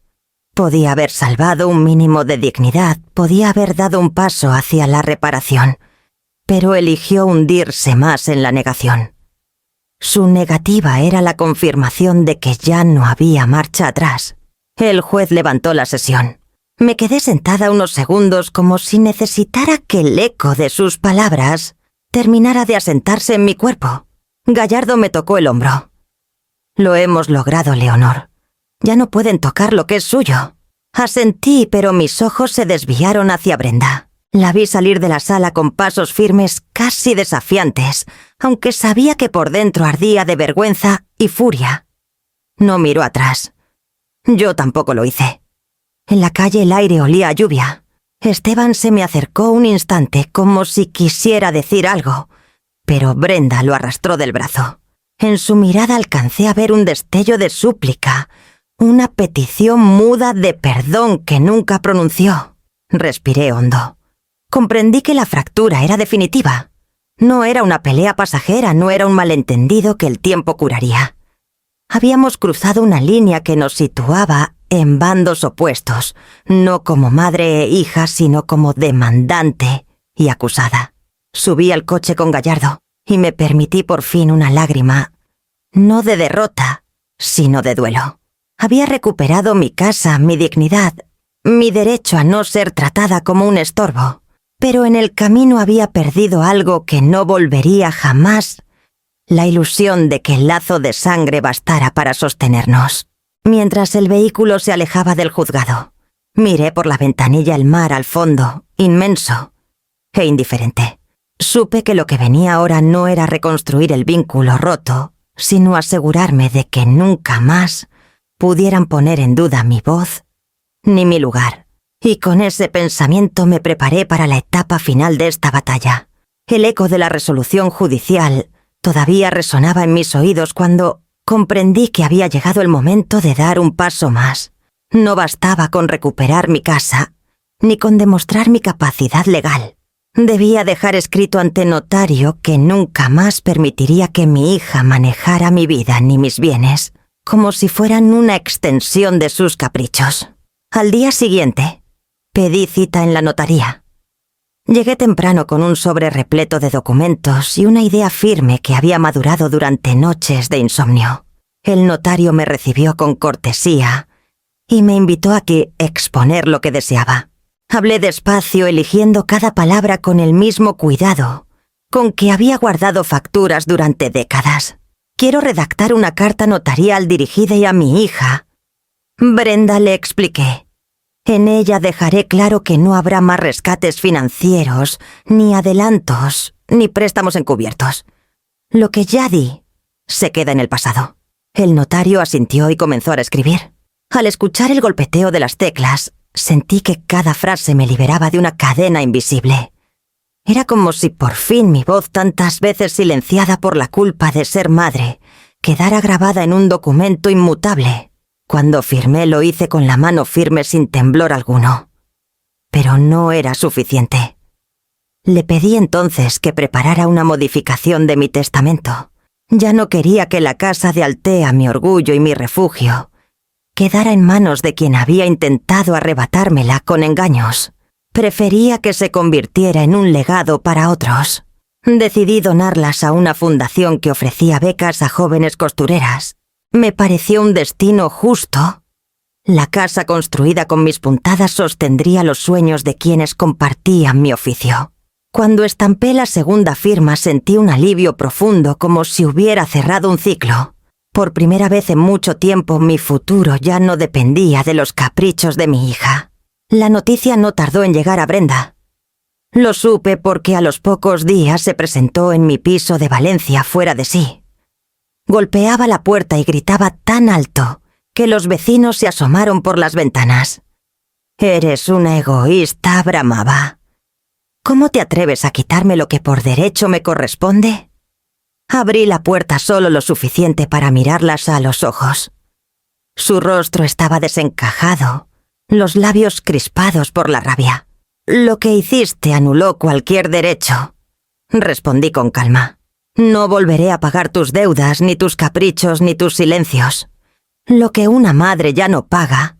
Podía haber salvado un mínimo de dignidad, podía haber dado un paso hacia la reparación, pero eligió hundirse más en la negación. Su negativa era la confirmación de que ya no había marcha atrás. El juez levantó la sesión. Me quedé sentada unos segundos como si necesitara que el eco de sus palabras terminara de asentarse en mi cuerpo. Gallardo me tocó el hombro. «Lo hemos logrado, Leonor. Ya no pueden tocar lo que es suyo». Asentí, pero mis ojos se desviaron hacia Brenda. La vi salir de la sala con pasos firmes, casi desafiantes, aunque sabía que por dentro ardía de vergüenza y furia. No miró atrás. Yo tampoco lo hice. En la calle el aire olía a lluvia. Esteban se me acercó un instante como si quisiera decir algo, pero Brenda lo arrastró del brazo. En su mirada alcancé a ver un destello de súplica, una petición muda de perdón que nunca pronunció. Respiré hondo. Comprendí que la fractura era definitiva. No era una pelea pasajera, no era un malentendido que el tiempo curaría. Habíamos cruzado una línea que nos situaba en bandos opuestos, no como madre e hija, sino como demandante y acusada. Subí al coche con Gallardo y me permití por fin una lágrima, no de derrota, sino de duelo. Había recuperado mi casa, mi dignidad, mi derecho a no ser tratada como un estorbo, pero en el camino había perdido algo que no volvería jamás: la ilusión de que el lazo de sangre bastara para sostenernos. Mientras el vehículo se alejaba del juzgado, miré por la ventanilla el mar al fondo, inmenso e indiferente. Supe que lo que venía ahora no era reconstruir el vínculo roto, sino asegurarme de que nunca más pudieran poner en duda mi voz ni mi lugar. Y con ese pensamiento me preparé para la etapa final de esta batalla. El eco de la resolución judicial todavía resonaba en mis oídos cuando comprendí que había llegado el momento de dar un paso más. No bastaba con recuperar mi casa, ni con demostrar mi capacidad legal. Debía dejar escrito ante notario que nunca más permitiría que mi hija manejara mi vida ni mis bienes, como si fueran una extensión de sus caprichos. Al día siguiente, pedí cita en la notaría. Llegué temprano con un sobre repleto de documentos y una idea firme que había madurado durante noches de insomnio. El notario me recibió con cortesía y me invitó a exponer lo que deseaba. Hablé despacio, eligiendo cada palabra con el mismo cuidado con que había guardado facturas durante décadas. Quiero redactar una carta notarial dirigida a mi hija. Brenda, le expliqué. En ella dejaré claro que no habrá más rescates financieros, ni adelantos, ni préstamos encubiertos. Lo que ya di se queda en el pasado. El notario asintió y comenzó a escribir. Al escuchar el golpeteo de las teclas, sentí que cada frase me liberaba de una cadena invisible. Era como si por fin mi voz, tantas veces silenciada por la culpa de ser madre, quedara grabada en un documento inmutable. Cuando firmé lo hice con la mano firme sin temblor alguno. Pero no era suficiente. Le pedí entonces que preparara una modificación de mi testamento. Ya no quería que la casa de Altea, mi orgullo y mi refugio, quedara en manos de quien había intentado arrebatármela con engaños. Prefería que se convirtiera en un legado para otros. Decidí donarlas a una fundación que ofrecía becas a jóvenes costureras. Me pareció un destino justo. La casa construida con mis puntadas sostendría los sueños de quienes compartían mi oficio. Cuando estampé la segunda firma sentí un alivio profundo, como si hubiera cerrado un ciclo. Por primera vez en mucho tiempo mi futuro ya no dependía de los caprichos de mi hija. La noticia no tardó en llegar a Brenda. Lo supe porque a los pocos días se presentó en mi piso de Valencia fuera de sí. Golpeaba la puerta y gritaba tan alto que los vecinos se asomaron por las ventanas. «Eres una egoísta», bramaba. «¿Cómo te atreves a quitarme lo que por derecho me corresponde?» Abrí la puerta solo lo suficiente para mirarlas a los ojos. Su rostro estaba desencajado, los labios crispados por la rabia. «Lo que hiciste anuló cualquier derecho», respondí con calma. «No volveré a pagar tus deudas, ni tus caprichos, ni tus silencios. Lo que una madre ya no paga,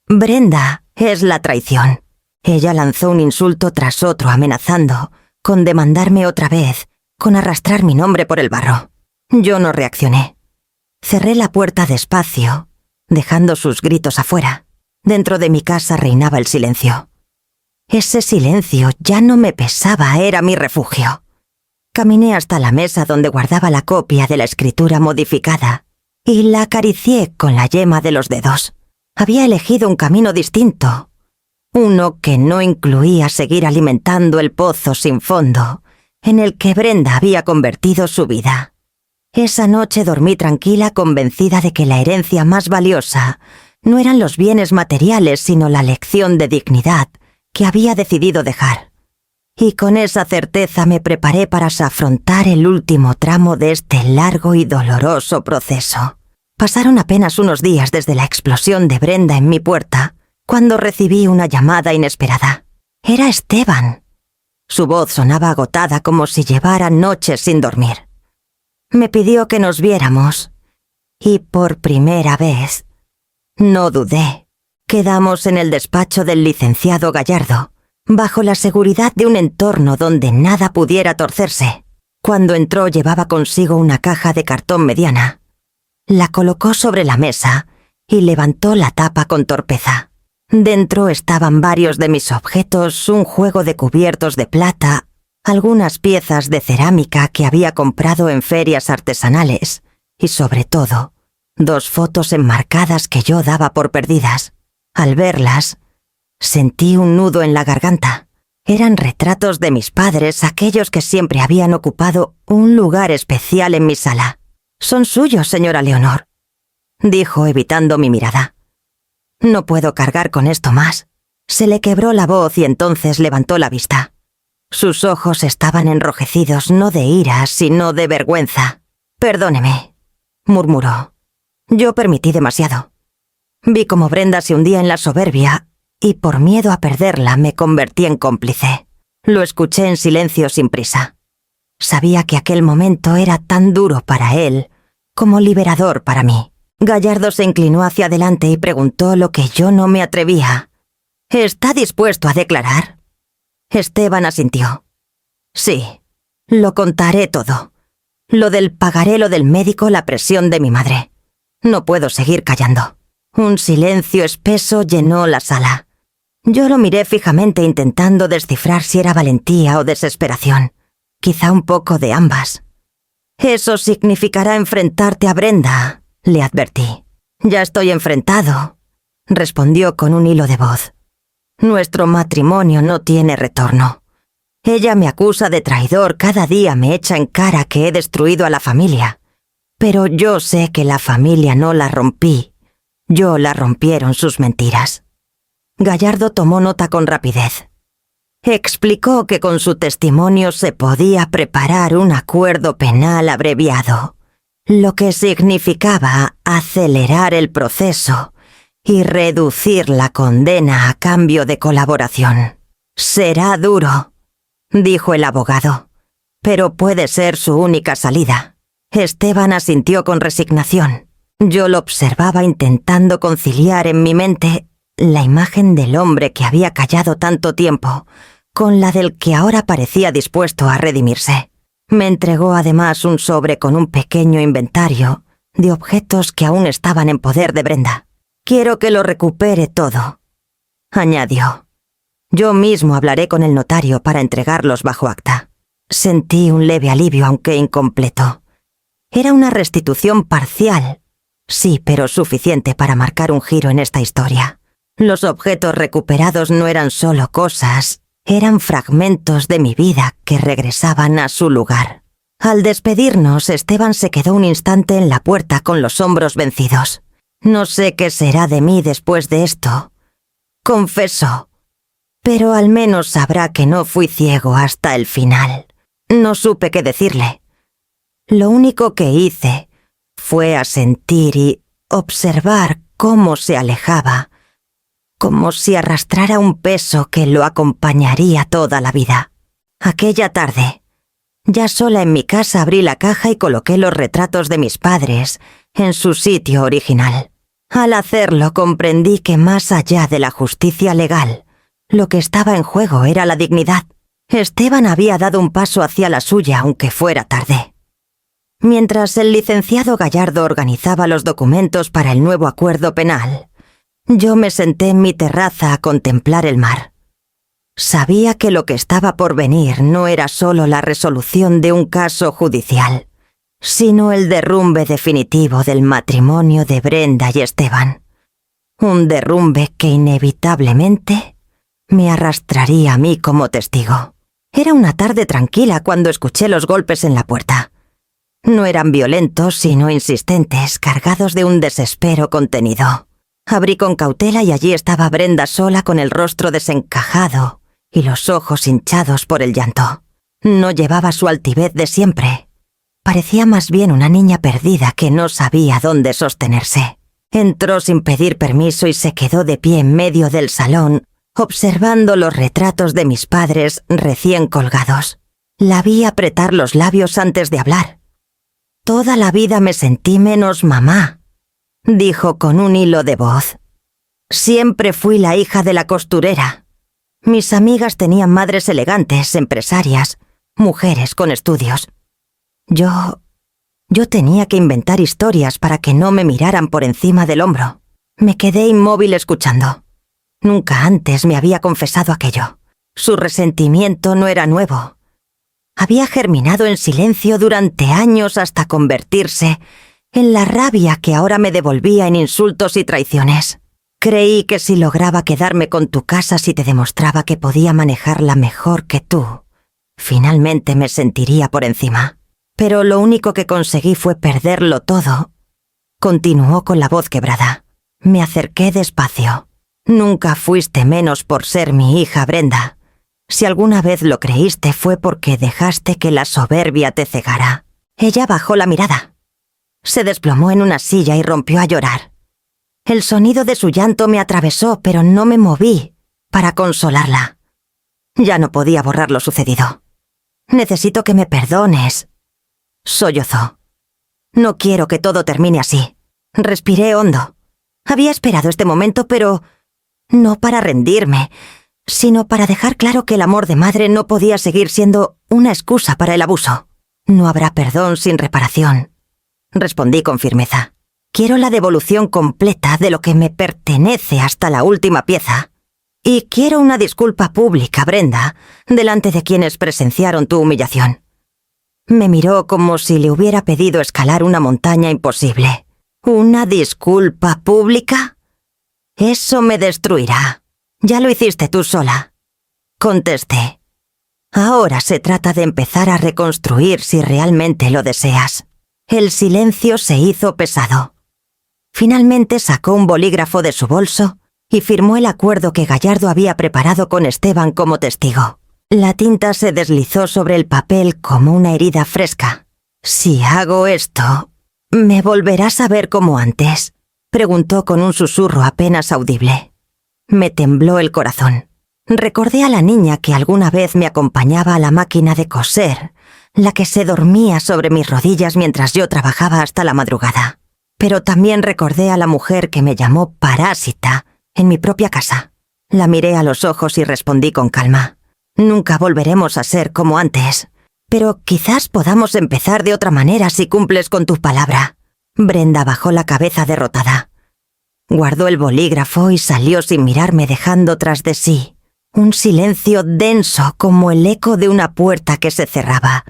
Brenda, es la traición». Ella lanzó un insulto tras otro, amenazando con demandarme otra vez, con arrastrar mi nombre por el barro. Yo no reaccioné. Cerré la puerta despacio, dejando sus gritos afuera. Dentro de mi casa reinaba el silencio. Ese silencio ya no me pesaba, era mi refugio. Caminé hasta la mesa donde guardaba la copia de la escritura modificada y la acaricié con la yema de los dedos. Había elegido un camino distinto, uno que no incluía seguir alimentando el pozo sin fondo en el que Brenda había convertido su vida. Esa noche dormí tranquila, convencida de que la herencia más valiosa no eran los bienes materiales, sino la lección de dignidad que había decidido dejar. Y con esa certeza me preparé para afrontar el último tramo de este largo y doloroso proceso. Pasaron apenas unos días desde la explosión de Brenda en mi puerta, cuando recibí una llamada inesperada. Era Esteban. Su voz sonaba agotada, como si llevara noches sin dormir. Me pidió que nos viéramos, y por primera vez no dudé. Quedamos en el despacho del licenciado Gallardo, bajo la seguridad de un entorno donde nada pudiera torcerse. Cuando entró llevaba consigo una caja de cartón mediana. La colocó sobre la mesa y levantó la tapa con torpeza. Dentro estaban varios de mis objetos, un juego de cubiertos de plata, algunas piezas de cerámica que había comprado en ferias artesanales y, sobre todo, 2 fotos enmarcadas que yo daba por perdidas. Al verlas, sentí un nudo en la garganta. Eran retratos de mis padres, aquellos que siempre habían ocupado un lugar especial en mi sala. «Son suyos, señora Leonor», dijo evitando mi mirada. «No puedo cargar con esto más». Se le quebró la voz y entonces levantó la vista. Sus ojos estaban enrojecidos no de ira, sino de vergüenza. «Perdóneme», murmuró. «Yo permití demasiado. Vi cómo Brenda se hundía en la soberbia y por miedo a perderla me convertí en cómplice. Lo escuché en silencio sin prisa. Sabía que aquel momento era tan duro para él como liberador para mí». Gallardo se inclinó hacia adelante y preguntó lo que yo no me atrevía. «¿Está dispuesto a declarar?» Esteban asintió. «Sí, lo contaré todo. Lo del pagaré, lo del médico, la presión de mi madre. No puedo seguir callando». Un silencio espeso llenó la sala. Yo lo miré fijamente intentando descifrar si era valentía o desesperación. Quizá un poco de ambas. «Eso significará enfrentarte a Brenda», le advertí. «Ya estoy enfrentado», respondió con un hilo de voz. «Nuestro matrimonio no tiene retorno. Ella me acusa de traidor, cada día me echa en cara que he destruido a la familia. Pero yo sé que la familia no la rompí. Yo la rompieron sus mentiras». Gallardo tomó nota con rapidez. Explicó que con su testimonio se podía preparar un acuerdo penal abreviado, lo que significaba acelerar el proceso y reducir la condena a cambio de colaboración. «Será duro», dijo el abogado, «pero puede ser su única salida». Esteban asintió con resignación. Yo lo observaba intentando conciliar en mi mente la imagen del hombre que había callado tanto tiempo con la del que ahora parecía dispuesto a redimirse. Me entregó además un sobre con un pequeño inventario de objetos que aún estaban en poder de Brenda. «Quiero que lo recupere todo», añadió. «Yo mismo hablaré con el notario para entregarlos bajo acta». Sentí un leve alivio, aunque incompleto. Era una restitución parcial, sí, pero suficiente para marcar un giro en esta historia. Los objetos recuperados no eran solo cosas, eran fragmentos de mi vida que regresaban a su lugar. Al despedirnos, Esteban se quedó un instante en la puerta con los hombros vencidos. «No sé qué será de mí después de esto», confesó, «pero al menos sabrá que no fui ciego hasta el final». No supe qué decirle. Lo único que hice fue asentir y observar cómo se alejaba, como si arrastrara un peso que lo acompañaría toda la vida. Aquella tarde, ya sola en mi casa, abrí la caja y coloqué los retratos de mis padres en su sitio original. Al hacerlo comprendí que más allá de la justicia legal, lo que estaba en juego era la dignidad. Esteban había dado un paso hacia la suya, aunque fuera tarde. Mientras el licenciado Gallardo organizaba los documentos para el nuevo acuerdo penal, yo me senté en mi terraza a contemplar el mar. Sabía que lo que estaba por venir no era solo la resolución de un caso judicial, sino el derrumbe definitivo del matrimonio de Brenda y Esteban. Un derrumbe que inevitablemente me arrastraría a mí como testigo. Era una tarde tranquila cuando escuché los golpes en la puerta. No eran violentos, sino insistentes, cargados de un desespero contenido. Abrí con cautela y allí estaba Brenda sola con el rostro desencajado y los ojos hinchados por el llanto. No llevaba su altivez de siempre. Parecía más bien una niña perdida que no sabía dónde sostenerse. Entró sin pedir permiso y se quedó de pie en medio del salón, observando los retratos de mis padres recién colgados. La vi apretar los labios antes de hablar. «Toda la vida me sentí menos mamá», dijo con un hilo de voz. «Siempre fui la hija de la costurera. Mis amigas tenían madres elegantes, empresarias, mujeres con estudios. Yo tenía que inventar historias para que no me miraran por encima del hombro. Me quedé inmóvil escuchando. Nunca antes me había confesado aquello. Su resentimiento no era nuevo. Había germinado en silencio durante años hasta convertirse en la rabia que ahora me devolvía en insultos y traiciones. Creí que si lograba quedarme con tu casa si te demostraba que podía manejarla mejor que tú, finalmente me sentiría por encima. Pero lo único que conseguí fue perderlo todo. Continuó con la voz quebrada. Me acerqué despacio. Nunca fuiste menos por ser mi hija, Brenda. Si alguna vez lo creíste fue porque dejaste que la soberbia te cegara. Ella bajó la mirada. Se desplomó en una silla y rompió a llorar. El sonido de su llanto me atravesó, pero no me moví para consolarla. Ya no podía borrar lo sucedido. Necesito que me perdones. Sollozó. No quiero que todo termine así. Respiré hondo. Había esperado este momento, pero no para rendirme, sino para dejar claro que el amor de madre no podía seguir siendo una excusa para el abuso. No habrá perdón sin reparación. Respondí con firmeza. Quiero la devolución completa de lo que me pertenece hasta la última pieza. Y quiero una disculpa pública, Brenda, delante de quienes presenciaron tu humillación. Me miró como si le hubiera pedido escalar una montaña imposible. ¿Una disculpa pública? Eso me destruirá. Ya lo hiciste tú sola. Contesté. Ahora se trata de empezar a reconstruir si realmente lo deseas. El silencio se hizo pesado. Finalmente sacó un bolígrafo de su bolso y firmó el acuerdo que Gallardo había preparado con Esteban como testigo. La tinta se deslizó sobre el papel como una herida fresca. Si hago esto, ¿me volverás a ver como antes?, preguntó con un susurro apenas audible. Me tembló el corazón. Recordé a la niña que alguna vez me acompañaba a la máquina de coser, la que se dormía sobre mis rodillas mientras yo trabajaba hasta la madrugada. Pero también recordé a la mujer que me llamó parásita en mi propia casa. La miré a los ojos y respondí con calma. Nunca volveremos a ser como antes, pero quizás podamos empezar de otra manera si cumples con tu palabra. Brenda bajó la cabeza derrotada. Guardó el bolígrafo y salió sin mirarme, dejando tras de sí un silencio denso como el eco de una puerta que se cerraba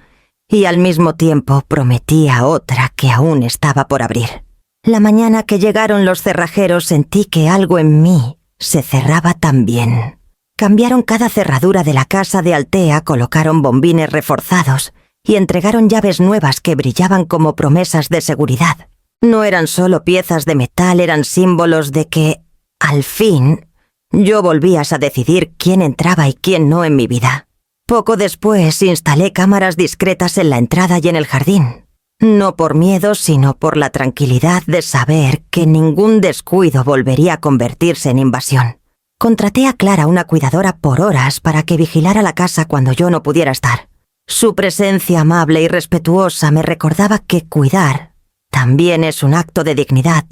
y al mismo tiempo prometía otra que aún estaba por abrir. La mañana que llegaron los cerrajeros sentí que algo en mí se cerraba también. Cambiaron cada cerradura de la casa de Altea, colocaron bombines reforzados y entregaron llaves nuevas que brillaban como promesas de seguridad. No eran solo piezas de metal, eran símbolos de que, al fin, yo volvías a decidir quién entraba y quién no en mi vida. Poco después instalé cámaras discretas en la entrada y en el jardín. No por miedo, sino por la tranquilidad de saber que ningún descuido volvería a convertirse en invasión. Contraté a Clara, una cuidadora, por horas para que vigilara la casa cuando yo no pudiera estar. Su presencia amable y respetuosa me recordaba que cuidar también es un acto de dignidad,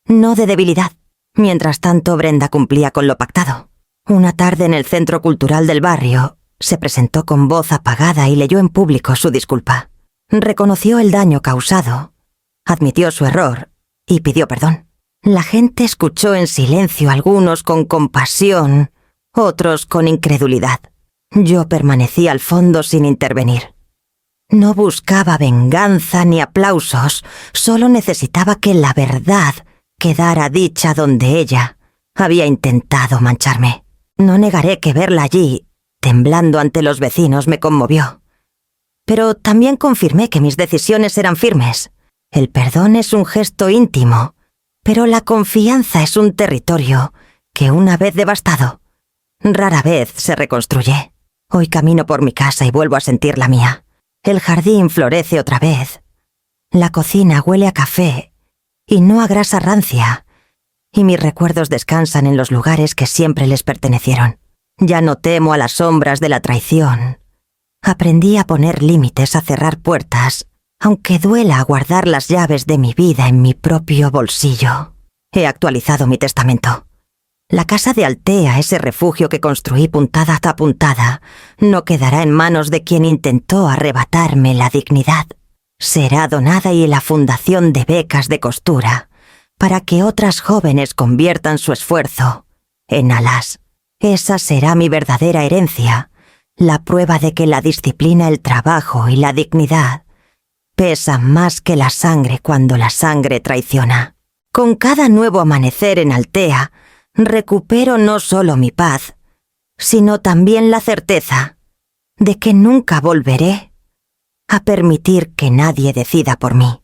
no de debilidad. Mientras tanto, Brenda cumplía con lo pactado. Una tarde en el centro cultural del barrio, se presentó con voz apagada y leyó en público su disculpa. Reconoció el daño causado, admitió su error y pidió perdón. La gente escuchó en silencio, algunos con compasión, otros con incredulidad. Yo permanecí al fondo sin intervenir. No buscaba venganza ni aplausos, solo necesitaba que la verdad quedara dicha donde ella había intentado mancharme. No negaré que verla allí, temblando ante los vecinos, me conmovió. Pero también confirmé que mis decisiones eran firmes. El perdón es un gesto íntimo, pero la confianza es un territorio que, una vez devastado, rara vez se reconstruye. Hoy camino por mi casa y vuelvo a sentir la mía. El jardín florece otra vez. La cocina huele a café y no a grasa rancia, y mis recuerdos descansan en los lugares que siempre les pertenecieron. Ya no temo a las sombras de la traición. Aprendí a poner límites, a cerrar puertas, aunque duela guardar las llaves de mi vida en mi propio bolsillo. He actualizado mi testamento. La casa de Altea, ese refugio que construí puntada a puntada, no quedará en manos de quien intentó arrebatarme la dignidad. Será donada y la fundación de becas de costura para que otras jóvenes conviertan su esfuerzo en alas. Esa será mi verdadera herencia, la prueba de que la disciplina, el trabajo y la dignidad pesan más que la sangre cuando la sangre traiciona. Con cada nuevo amanecer en Altea, recupero no solo mi paz, sino también la certeza de que nunca volveré a permitir que nadie decida por mí.